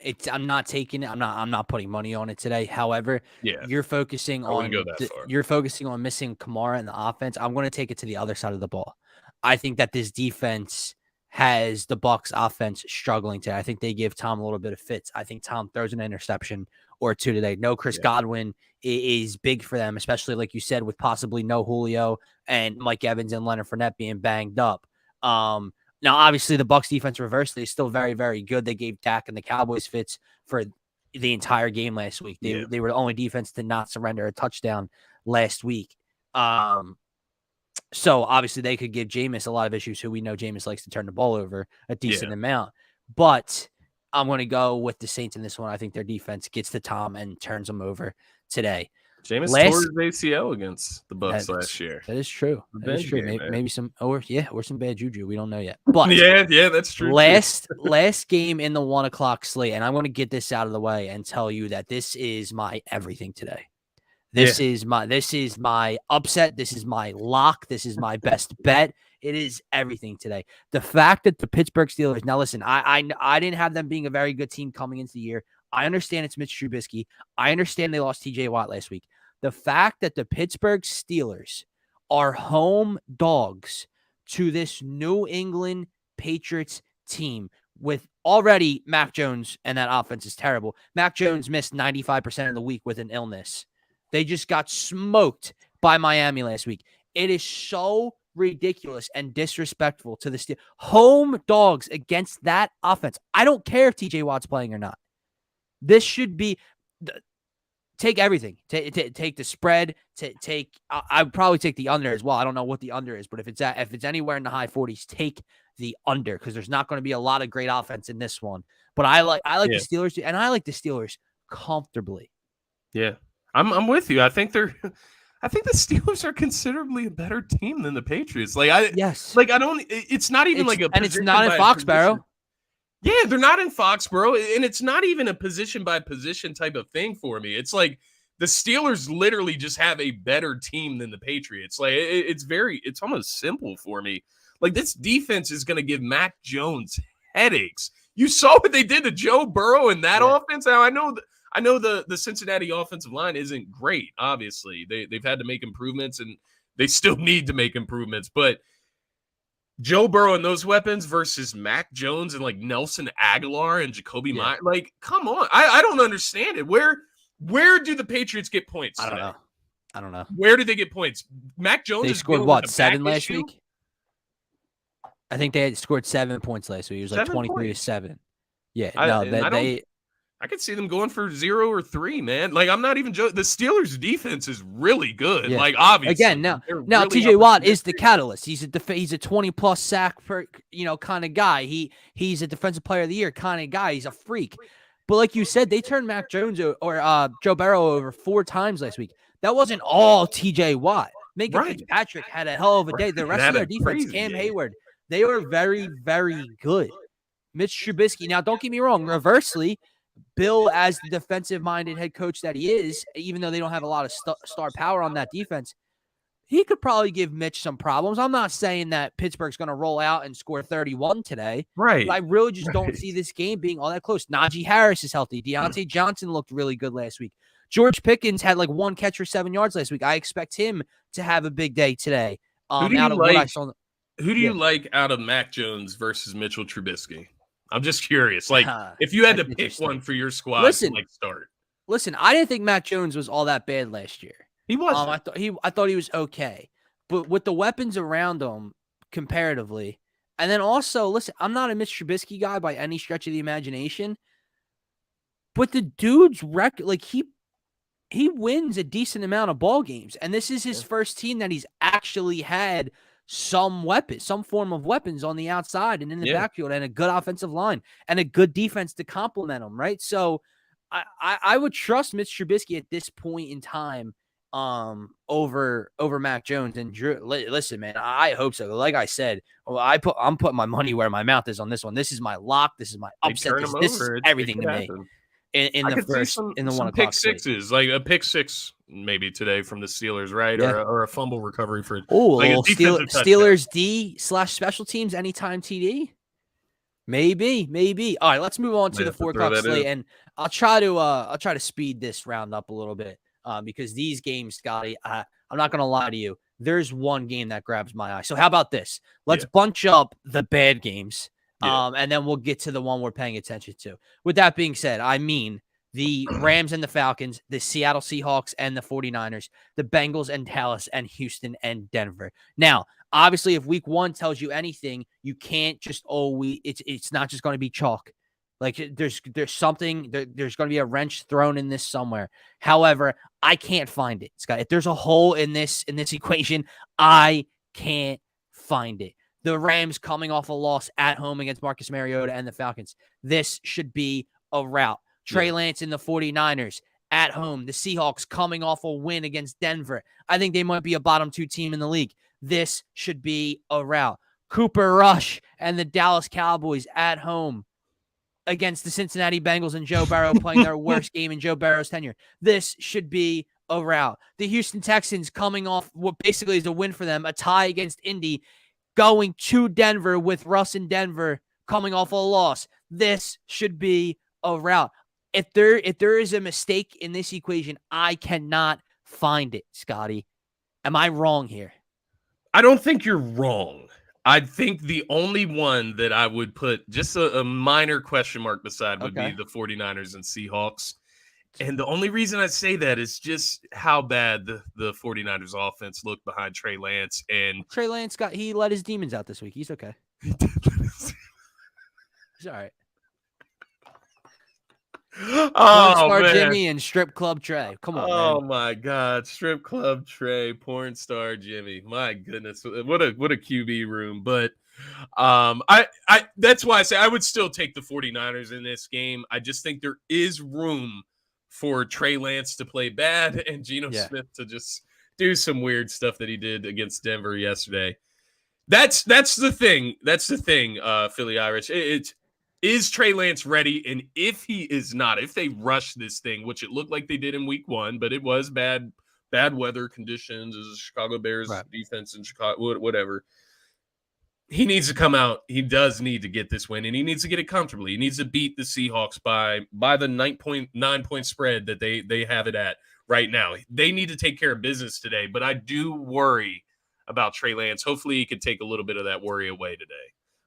not taking it. I'm not putting money on it today. However, Yeah, you're focusing I wouldn't on go that far. you're focusing on missing Kamara in the offense. I'm going to take it to the other side of the ball. I think that this defense has the Bucs offense struggling today. I think they give Tom a little bit of fits. I think Tom throws an interception or two today. No Chris Godwin is big for them, especially like you said, with possibly no Julio and Mike Evans and Leonard Fournette being banged up. Now, obviously, the Bucs defense reversely is still very, very good. They gave Dak and the Cowboys fits for the entire game last week. They were the only defense to not surrender a touchdown last week. So obviously they could give Jameis a lot of issues, who we know Jameis likes to turn the ball over a decent amount. But I'm going to go with the Saints in this one. I think their defense gets to Tom and turns them over today. Jameis tore his ACL against the Bucs last year. That is true. That is true. Game, maybe some or some bad juju. We don't know yet. But yeah, that's true. Last game in the 1 o'clock slate, and I'm going to get this out of the way and tell you that this is my everything today. This is my upset. This is my lock. This is my best bet. It is everything today. The fact that the Pittsburgh Steelers, now listen, I didn't have them being a very good team coming into the year. I understand it's Mitch Trubisky. I understand they lost TJ Watt last week. The fact that the Pittsburgh Steelers are home dogs to this New England Patriots team with already Mac Jones, and that offense is terrible. Mac Jones missed 95% of the week with an illness. They just got smoked by Miami last week. It is so ridiculous and disrespectful to the Steelers. Home dogs against that offense. I don't care if TJ Watt's playing or not. This should be take everything. Take the spread. I would probably take the under as well. I don't know what the under is, but if it's anywhere in the high 40s, take the under, because there's not going to be a lot of great offense in this one. But I like the Steelers, and I like the Steelers comfortably. Yeah. I'm with you. I think the Steelers are considerably a better team than the Patriots. It's not even and it's not in Foxborough. Yeah, they're not in Foxborough, and it's not even a position by position type of thing for me. It's like the Steelers literally just have a better team than the Patriots. Like it's almost simple for me. Like, this defense is going to give Mac Jones headaches. You saw what they did to Joe Burrow in that offense. Now I know the Cincinnati offensive line isn't great. Obviously, they've had to make improvements, and they still need to make improvements. But Joe Burrow and those weapons versus Mac Jones and like Nelson Aguilar and Jacoby Myers, like, come on. I don't understand it. Where do the Patriots get points? I don't know. Where did they get points? Mac Jones. They scored what, 7 last week? I think they had scored 7 points last week. It was like 23-7. Yeah, I could see them going for 0 or 3, man. Like, I'm not even joking. The Steelers' defense is really good. Yeah. Like, obviously. Again, now really TJ Watt is the catalyst. He's a 20+ sack per kind of guy. He's a defensive player of the year kind of guy. He's a freak. But like you said, they turned Mac Jones or Joe Burrow over 4 times last week. That wasn't all TJ Watt. Minka Fitzpatrick had a hell of a day. The rest of their defense, Cam Hayward, they were very, very good. Mitch Trubisky. Now, don't get me wrong. Reversely, Bill, as the defensive-minded head coach that he is, even though they don't have a lot of star power on that defense, he could probably give Mitch some problems. I'm not saying that Pittsburgh's going to roll out and score 31 today. Right. But I really just don't see this game being all that close. Najee Harris is healthy. Deontay Johnson looked really good last week. George Pickens had like 1 catch for 7 yards last week. I expect him to have a big day today. Who do you like out of Mac Jones versus Mitchell Trubisky? I'm just curious. Like, if you had to pick one for your squad to start. Listen, I didn't think Mac Jones was all that bad last year. He was. I thought he was okay. But with the weapons around him comparatively, and then also, listen, I'm not a Mitch Trubisky guy by any stretch of the imagination, but the dude's record, like, he wins a decent amount of ball games, and this is his first team that he's actually had some weapons, some form of weapons on the outside and in the Yeah. backfield, and a good offensive line and a good defense to complement them, right? So I would trust Mitch Trubisky at this point in time over Mac Jones and Drew. Listen, man, I hope so. Like I said, I'm putting my money where my mouth is on this one. This is my lock. This is my They upset. turn 'em This is over, it everything could to me happen. in I the could see first some in the 1 pick o'clock slate. sixes, like a pick six maybe today from the Steelers, right? Yeah. Or a fumble recovery for Oh, like a little defensive touchdown. Steelers D/special teams anytime TD. Maybe. All right, let's move on to Might the have to 4 throw o'clock that in. slate, and I'll try to speed this round up a little bit because these games, Scotty, I'm not gonna lie to you. There's one game that grabs my eye. So how about this? Let's bunch up the bad games, and then we'll get to the one we're paying attention to. With that being said, I mean the Rams and the Falcons, the Seattle Seahawks and the 49ers, the Bengals and Dallas, and Houston and Denver. Now, obviously, if week 1 tells you anything, you can't just it's not just going to be chalk. Like there's something, there's going to be a wrench thrown in this somewhere. However, I can't find it, Scott. If there's a hole in this equation, I can't find it. The Rams coming off a loss at home against Marcus Mariota and the Falcons. This should be a rout. Trey Lance and the 49ers at home. The Seahawks coming off a win against Denver. I think they might be a bottom 2 team in the league. This should be a rout. Cooper Rush and the Dallas Cowboys at home against the Cincinnati Bengals and Joe Burrow playing their worst game in Joe Burrow's tenure. This should be a rout. The Houston Texans coming off what basically is a win for them, a tie against Indy, going to Denver with Russ in Denver coming off a loss. This should be a rout. If there is a mistake in this equation, I cannot find it, Scotty. Am I wrong here? I don't think you're wrong. I think the only one that I would put just a minor question mark beside would be the 49ers and Seahawks. And the only reason I say that is just how bad the 49ers offense looked behind Trey Lance. And Trey Lance he let his demons out this week. He's okay. He's all right. Oh, man. Jimmy and Strip Club Trey. Come on, Oh man. my God, Strip Club Trey, porn star Jimmy. My goodness, what a QB room. But I that's why I say I would still take the 49ers in this game. I just think there is room for Trey Lance to play bad and Geno Smith to just do some weird stuff that he did against Denver yesterday. That's the thing. That's the thing, Philly Irish. Is Trey Lance ready? And if he is not, if they rush this thing, which it looked like they did in week 1, but it was bad weather conditions as a Chicago Bears defense in Chicago, whatever. He needs to come out. He does need to get this win, and he needs to get it comfortably. He needs to beat the Seahawks by the 9 point spread that they have it at right now. They need to take care of business today, but I do worry about Trey Lance. Hopefully he could take a little bit of that worry away today.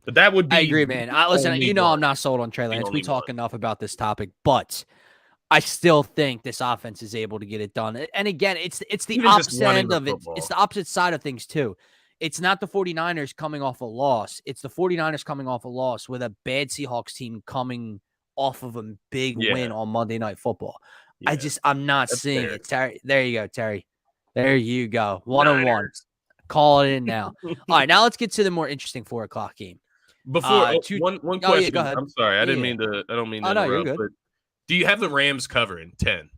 But that would be. I agree, man. Listen, I'm not sold on Trey Lance. We talk enough about this topic, but I still think this offense is able to get it done. And again, it's the opposite end of it. It's the opposite side of things too. It's not the 49ers coming off a loss. It's the 49ers coming off a loss with a bad Seahawks team coming off of a big win on Monday Night Football. Yeah. I'm not seeing it. Terry, there you go, Terry. There you go. 1-on-1. Call it in now. All right, now let's get to the more interesting 4 o'clock game. Before one question, go ahead. I'm sorry, I don't mean to interrupt, you're good. but do you have the Rams covering 10?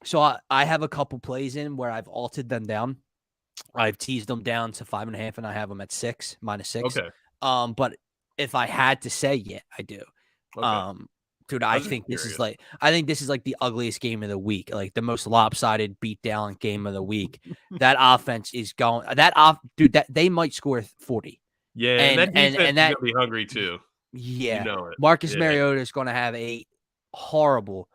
So I have a couple plays in where I've altered them down. I've teased them down to 5.5, and I have them at -6. Okay. But if I had to say, I do. Okay. Dude, I think this is like the ugliest game of the week, like the most lopsided beatdown game of the week. That offense is going. That they might score 40. Yeah, and that defense is gonna be hungry too. Yeah, you know it. Marcus Mariota is going to have a horrible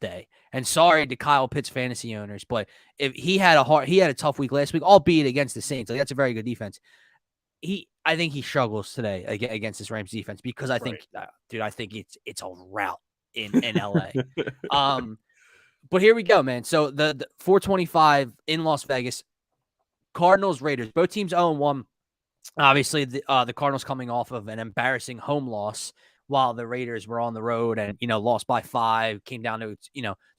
day. And sorry to Kyle Pitts fantasy owners, but if he had a tough week last week, albeit against the Saints. Like that's a very good defense. I think he struggles today against this Rams defense because I think, I think it's a rout in LA. But here we go, man. So the 425 in Las Vegas, Cardinals Raiders, both teams 0-1. Obviously, the Cardinals coming off of an embarrassing home loss, while the Raiders were on the road and lost by 5. Came down to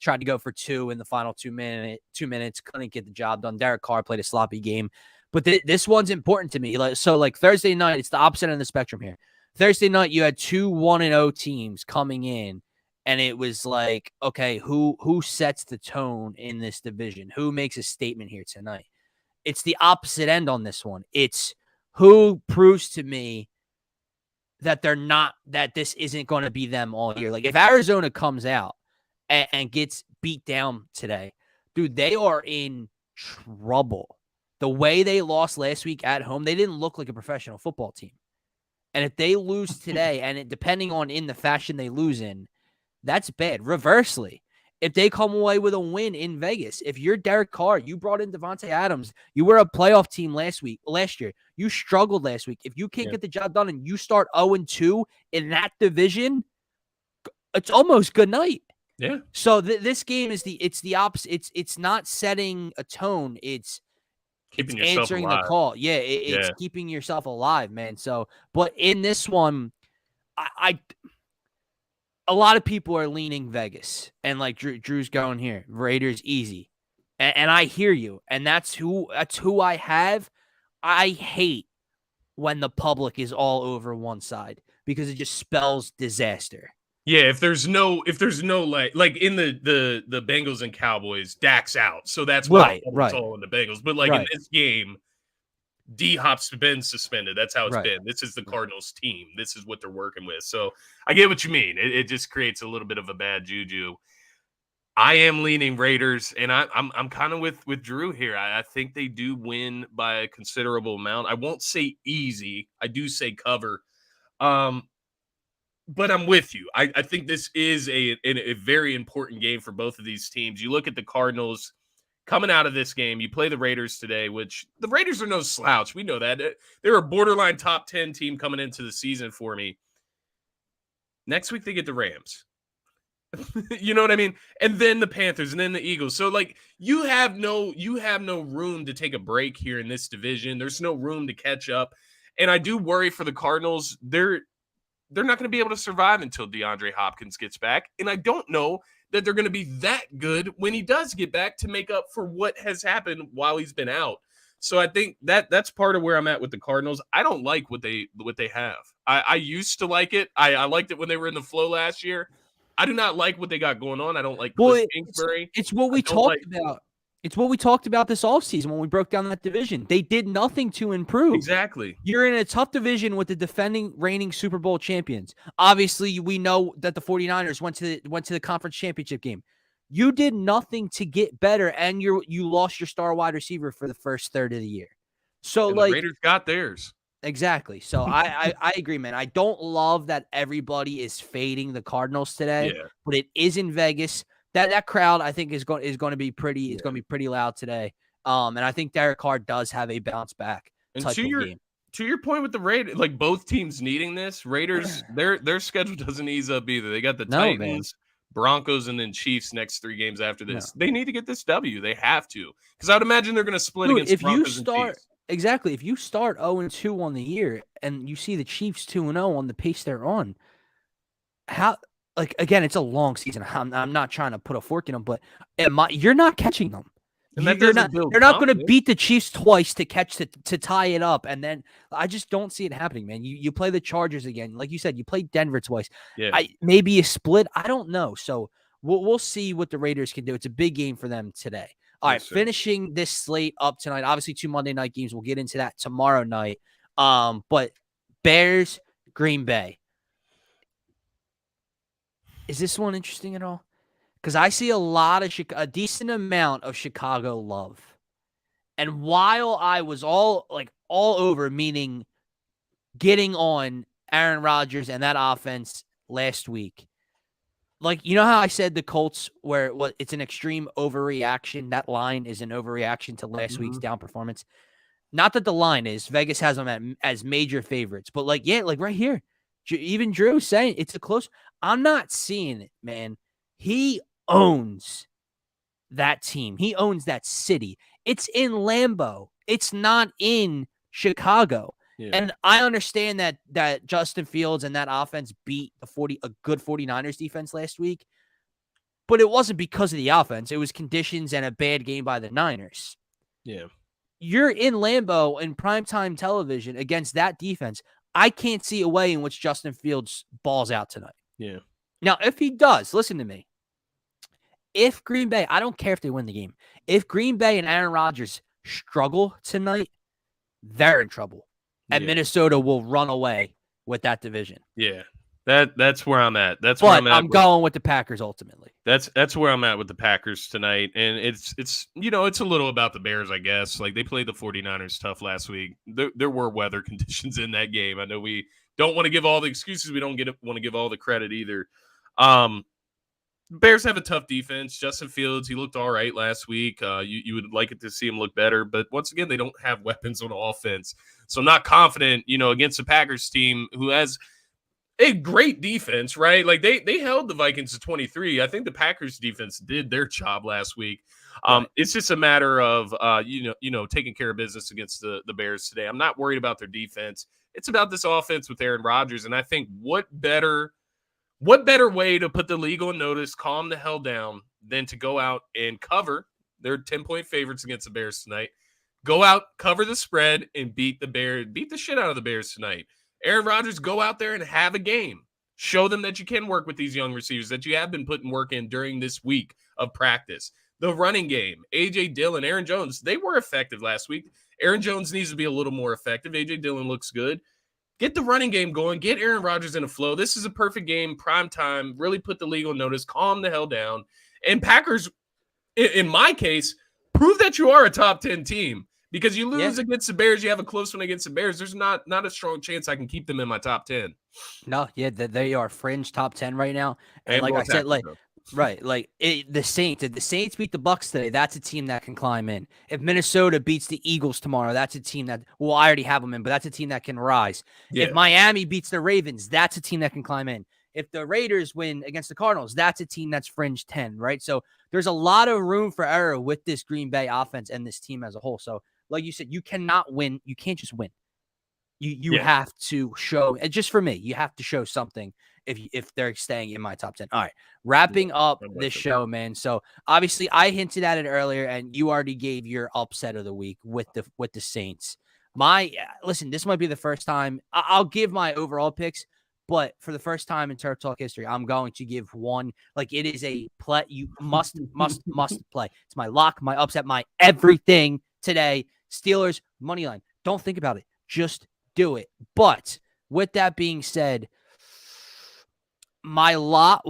tried to go for 2 in the final 2 minutes, couldn't get the job done. Derek Carr played a sloppy game, But this one's important to me. Like Thursday night, it's the opposite end of the spectrum here. Thursday night, you had 2 1-0 teams coming in, and it was like, okay, who sets the tone in this division? Who makes a statement here tonight? It's the opposite end on this one. It's who proves to me that that this isn't going to be them all year. Like if Arizona comes out and gets beat down today, dude, they are in trouble. The way they lost last week at home, they didn't look like a professional football team. And if they lose today, and depending on in the fashion they lose in, that's bad. Reversely, if they come away with a win in Vegas, if you're Derek Carr, you brought in Devontae Adams, you were a playoff team last year, you struggled last week. If you can't get the job done and you start 0-2 in that division, it's almost good night. Yeah. So this game is the opposite. It's not setting a tone. It's answering the call. Yeah, it's keeping yourself alive, man. So, but in this one, a lot of people are leaning Vegas, and like Drew's going here, Raiders easy, and I hear you, and that's who I have. I hate when the public is all over one side because it just spells disaster. Yeah, if there's no like in the Bengals and Cowboys, Dak's out, so that's why it's all in the Bengals. But like in this game, D-Hop's been suspended. That's how it's been. This is the Cardinals team. This is what they're working with. So I get what you mean. It just creates a little bit of a bad juju. I am leaning Raiders, and I'm kind of with Drew here. I think they do win by a considerable amount. I won't say easy. I do say cover. But I'm with you. I think this is a very important game for both of these teams. You look at the Cardinals coming out of this game. You play the Raiders today, which the Raiders are no slouch. We know that. They're a borderline top 10 team coming into the season for me. Next week, they get the Rams. You know what I mean? And then the Panthers and then the Eagles. So, like, you have no room to take a break here in this division. There's no room to catch up. And I do worry for the Cardinals. They're not going to be able to survive until DeAndre Hopkins gets back. And I don't know that they're going to be that good when he does get back to make up for what has happened while he's been out. So I think that's part of where I'm at with the Cardinals. I don't like what they have. I used to like it. I liked it when they were in the flow last year. I do not like what they got going on. I don't like Cliff Kingsbury. It's what we talked about. It's what we talked about this offseason when we broke down that division. They did nothing to improve. Exactly. You're in a tough division with the defending reigning Super Bowl champions. Obviously, we know that the 49ers went to the conference championship game. You did nothing to get better, and you lost your star wide receiver for the first third of the year. So, and the Raiders got theirs. Exactly. So I agree, man. I don't love that everybody is fading the Cardinals today, but it is in Vegas. That crowd, I think, is going to be pretty. It's going to be pretty loud today. And I think Derek Carr does have a bounce back type of game. To your point with the Raiders, like both teams needing this, Raiders, their schedule doesn't ease up either. They got the Titans, Broncos, and then Chiefs next 3 games after this. They need to get this W. They have to, because I would imagine they're going to split against Broncos and Chiefs. Exactly. If you start 0-2 on the year and you see the Chiefs 2-0 on the pace they're on, how? Like, again, it's a long season. I'm not trying to put a fork in them, but you're not catching them. They're not going to beat the Chiefs twice to tie it up, and then I just don't see it happening, man. You play the Chargers again, like you said. You play Denver twice. Yeah. Maybe a split. I don't know. So we'll see what the Raiders can do. It's a big game for them today. All right, finishing this slate up tonight. Obviously, 2 Monday night games. We'll get into that tomorrow night. But Bears, Green Bay. Is this one interesting at all? Because I see a decent amount of Chicago love. And while I was all over, meaning getting on Aaron Rodgers and that offense last week, like, you know how I said the Colts it's an extreme overreaction. That line is an overreaction to last week's down performance. Not that the line is. Vegas has them as major favorites. But, like right here, even Drew saying it's a close. I'm not seeing it, man. He owns that team. He owns that city. It's in Lambeau. It's not in Chicago. Yeah. And I understand that Justin Fields and that offense beat a good 49ers defense last week, but it wasn't because of the offense. It was conditions and a bad game by the Niners. Yeah. you're in Lambeau in primetime television against that defense. I can't see a way in which Justin Fields balls out tonight. Yeah. Now, if he does, listen to me. If Green Bay, I don't care if they win the game. If Green Bay and Aaron Rodgers struggle tonight, they're in trouble. And Minnesota will run away with that division. Yeah. That's where I'm at. That's but where I'm at. I'm going with the Packers ultimately. That's where I'm at with the Packers tonight. And it's it's a little about the Bears, I guess. Like, they played the 49ers tough last week. There were weather conditions in that game. I know we don't want to give all the excuses. We don't want to give all the credit either. Bears have a tough defense. Justin Fields, he looked all right last week. You would like it to see him look better, but once again, they don't have weapons on offense. So I'm not confident, against the Packers team who has a great defense, right? Like, they held the Vikings to 23. I think the Packers defense did their job last week. Right. It's just a matter of taking care of business against the Bears today. I'm not worried about their defense. It's about this offense with Aaron Rodgers, and I think what better way to put the league on notice, calm the hell down, than to go out and cover. They're 10-point favorites against the Bears tonight. Go out, cover the spread, and beat the shit out of the Bears tonight. Aaron Rodgers, go out there and have a game. Show them that you can work with these young receivers, that you have been putting work in during this week of practice. The running game, A.J. Dillon, Aaron Jones, they were effective last week. Aaron Jones needs to be a little more effective. A.J. Dillon looks good. Get the running game going. Get Aaron Rodgers in a flow. This is a perfect game, prime time. Really put the league on notice. Calm the hell down. And Packers, in my case, prove that you are a top 10 team. Because you lose against the Bears, you have a close one against the Bears. There's not a strong chance I can keep them in my top 10. No, they are fringe top 10 right now. And like I said, the Saints. If the Saints beat the Bucks today, that's a team that can climb in. If Minnesota beats the Eagles tomorrow, that's a team that, I already have them in, but that's a team that can rise. Yeah. If Miami beats the Ravens, that's a team that can climb in. If the Raiders win against the Cardinals, that's a team that's fringe 10, right? So there's a lot of room for error with this Green Bay offense and this team as a whole. So, like you said, you cannot win. You can't just win. You have to show, and just for me, you have to show something if they're staying in my top 10. All right, wrapping up this show, man. So obviously I hinted at it earlier, and you already gave your upset of the week with the Saints. Listen, this might be the first time I'll give my overall picks, but for the first time in Turf Talk history, I'm going to give one. Like, it is a play you must play. It's my lock, my upset, my everything today. Steelers money line. Don't think about it. Just do it. But with that being said, my lot,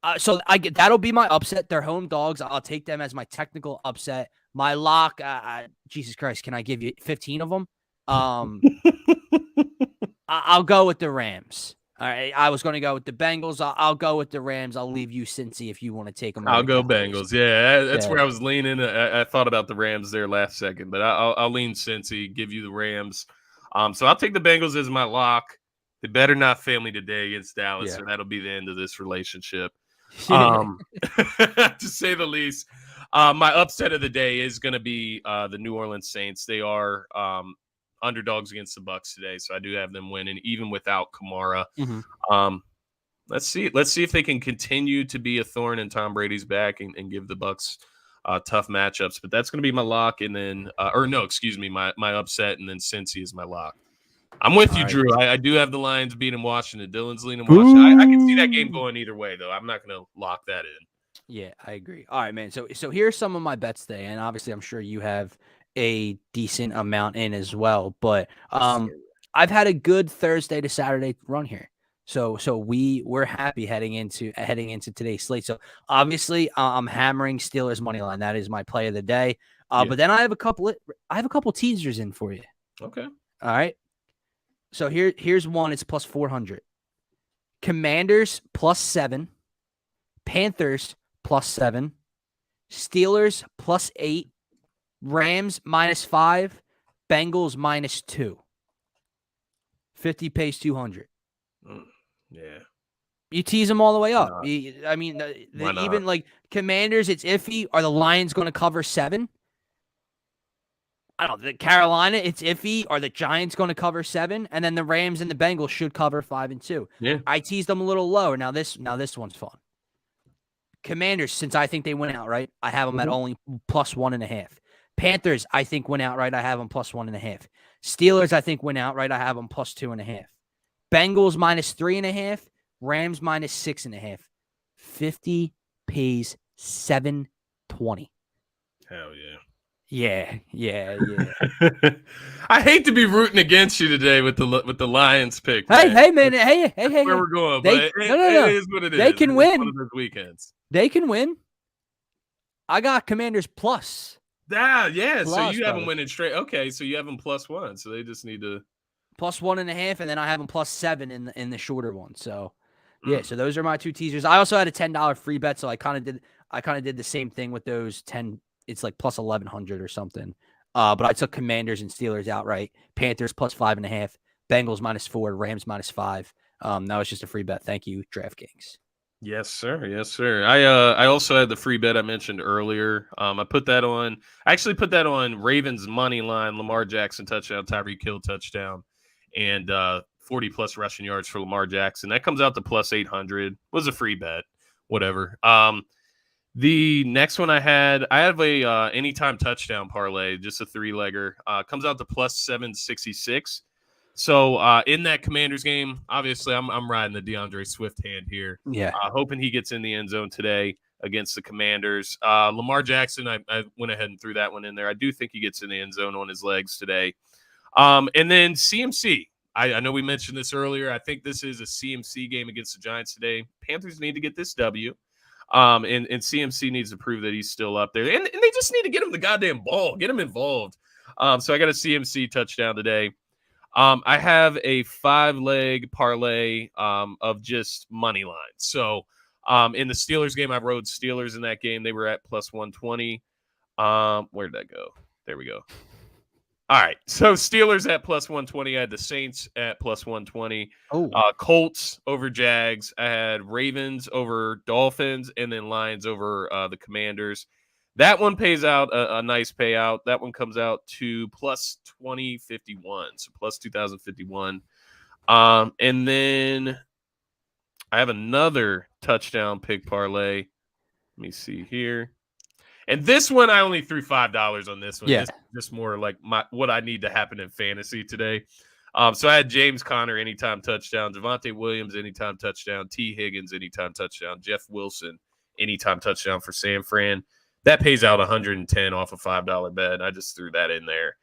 that'll be my upset. They're home dogs. I'll take them as my technical upset. My lock, Jesus Christ, can I give you 15 of them? I'll go with the Rams. All right, I was going to go with the Bengals. I'll go with the Rams. I'll leave you, Cincy, if you want to take them. I'll go Bengals. Yeah, that's where I was leaning. I thought about the Rams there last second, but I'll lean Cincy, give you the Rams. So I'll take the Bengals as my lock. They better not fail me today against Dallas, or that'll be the end of this relationship, to say the least. My upset of the day is going to be the New Orleans Saints. They are underdogs against the Bucks today, so I do have them winning even without Kamara. Mm-hmm. Let's see if they can continue to be a thorn in Tom Brady's back and give the Bucks tough matchups. But that's going to be my lock, and then my upset, and then Cincy is my lock. I'm with you, Drew. I do have the Lions beating Washington. Dylan's leaning Washington. I can see that game going either way, though. I'm not going to lock that in. Yeah, I agree. All right, man. So here's some of my bets today, and obviously I'm sure you have a decent amount in as well. But I've had a good Thursday to Saturday run here. So we're happy heading into today's slate. So obviously I'm hammering Steelers money line. That is my play of the day. But then I have a couple teasers in for you. Okay. All right. So here's one. It's plus 400. Commanders plus 7. Panthers plus 7. Steelers plus 8. Rams minus 5. Bengals minus 2. 50 pays 200. Yeah. You tease them all the way up. Even like Commanders, it's iffy. Are the Lions going to cover 7? I don't know. The Carolina, it's iffy. Are the Giants going to cover 7? And then the Rams and the Bengals should cover 5 and 2. Yeah. I teased them a little lower. Now this one's fun. Commanders, since I think they win outright, I have them at only plus 1.5. Panthers, I think, win outright. I have them plus 1.5. Steelers, I think, win outright. I have them plus 2.5. Bengals minus 3.5. Rams minus 6.5. 50 pays 720. Hell yeah. Yeah. I hate to be rooting against you today with the Lions pick. Hey, man. Hey. Where we're going, They- but no. it is what it is. They can It's win. one of those weekends. They can win. I got Commanders plus. Yeah. So Plus, you have them brother. winning straight. Okay, so you have them plus 1. So they just need to Plus 1.5, and then I have them plus 7 in the shorter one. So yeah, so those are my two teasers. I also had a $10 free bet, so I kind of did the same thing with those 10. It's like plus 1,100 or something. But I took Commanders and Steelers outright. Panthers plus 5.5. Bengals minus 4. Rams minus 5. That was just a free bet. Thank you, DraftKings. Yes, sir. I also had the free bet I mentioned earlier. I actually put that on Ravens money line, Lamar Jackson touchdown, Tyreek Hill touchdown, and 40 plus rushing yards for Lamar Jackson. That comes out to plus 800. Was a free bet, whatever. The next one I have a anytime touchdown parlay, just a 3-legger. Comes out to plus 766. So in that Commanders game, obviously I'm riding the DeAndre Swift hand here. Yeah. Hoping he gets in the end zone today against the Commanders. Lamar Jackson, I went ahead and threw that one in there. I do think he gets in the end zone on his legs today. And then CMC. I know we mentioned this earlier. I think this is a CMC game against the Giants today. Panthers need to get this W. And CMC needs to prove that he's still up there. And they just need to get him the goddamn ball. Get him involved. So I got a CMC touchdown today. I have a 5-leg parlay of just money lines. So in the Steelers game, I rode Steelers in that game. They were at plus 120. Where did that go? There we go. All right. So Steelers at plus 120. I had the Saints at plus 120. Oh. Colts over Jags. I had Ravens over Dolphins, and then Lions over the Commanders. That one pays out a nice payout. That one comes out to plus 2051, so plus 2051. And then I have another touchdown pick parlay. Let me see here. And this one, I only threw $5 on this one. Yeah. This is just more like what I need to happen in fantasy today. So I had James Conner, anytime touchdown. Javonte Williams, anytime touchdown. T. Higgins, anytime touchdown. Jeff Wilson, anytime touchdown for San Fran. That pays out 110 off a $5 bet. I just threw that in there.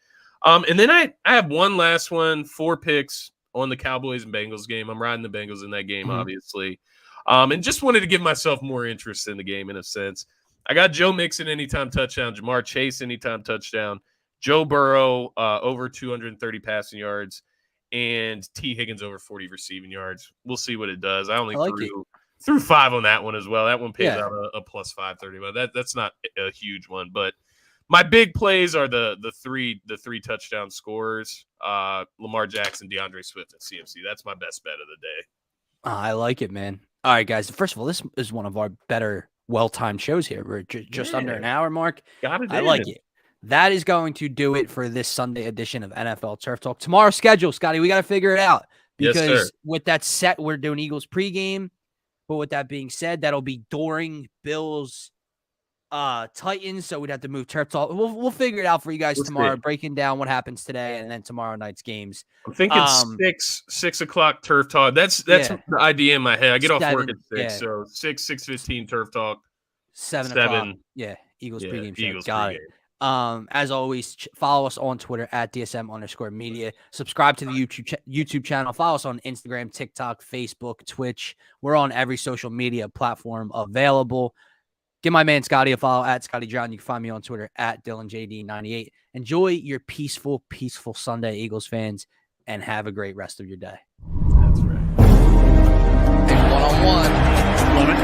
And then I have one last one, 4 picks on the Cowboys and Bengals game. I'm riding the Bengals in that game, obviously. And just wanted to give myself more interest in the game in a sense. I got Joe Mixon, anytime touchdown. Jamar Chase, anytime touchdown. Joe Burrow, over 230 passing yards. And T. Higgins, over 40 receiving yards. We'll see what it does. I only threw 5 on that one as well. That one pays out a plus 530, but that's not a huge one. But my big plays are the three touchdown scorers: Lamar Jackson, DeAndre Swift, and CMC. That's my best bet of the day. I like it, man. All right, guys. First of all, this is one of our better, well-timed shows here. We're just under an hour mark. I like it. That is going to do it for this Sunday edition of NFL Turf Talk. Tomorrow's schedule, Scotty, we got to figure it out because with that set, we're doing Eagles pregame. But with that being said, that'll be during Bills Titans, so we'd have to move Turf Talk. We'll figure it out for you guys tomorrow, breaking down what happens today and then tomorrow night's games. I'm thinking 6 o'clock Turf Talk. That's the idea in my head. I get off work at 6, so 6:15 Turf Talk. 7 o'clock. Yeah, Eagles pregame show. Got it. As always, follow us on Twitter at DSM_media. Subscribe to the YouTube channel. Follow us on Instagram, TikTok, Facebook, Twitch. We're on every social media platform available. Give my man Scotty a follow at Scotty Drown. You can find me on Twitter at DylanJD98. Enjoy your peaceful Sunday, Eagles fans, and have a great rest of your day. That's right. And one-on-one. Love it.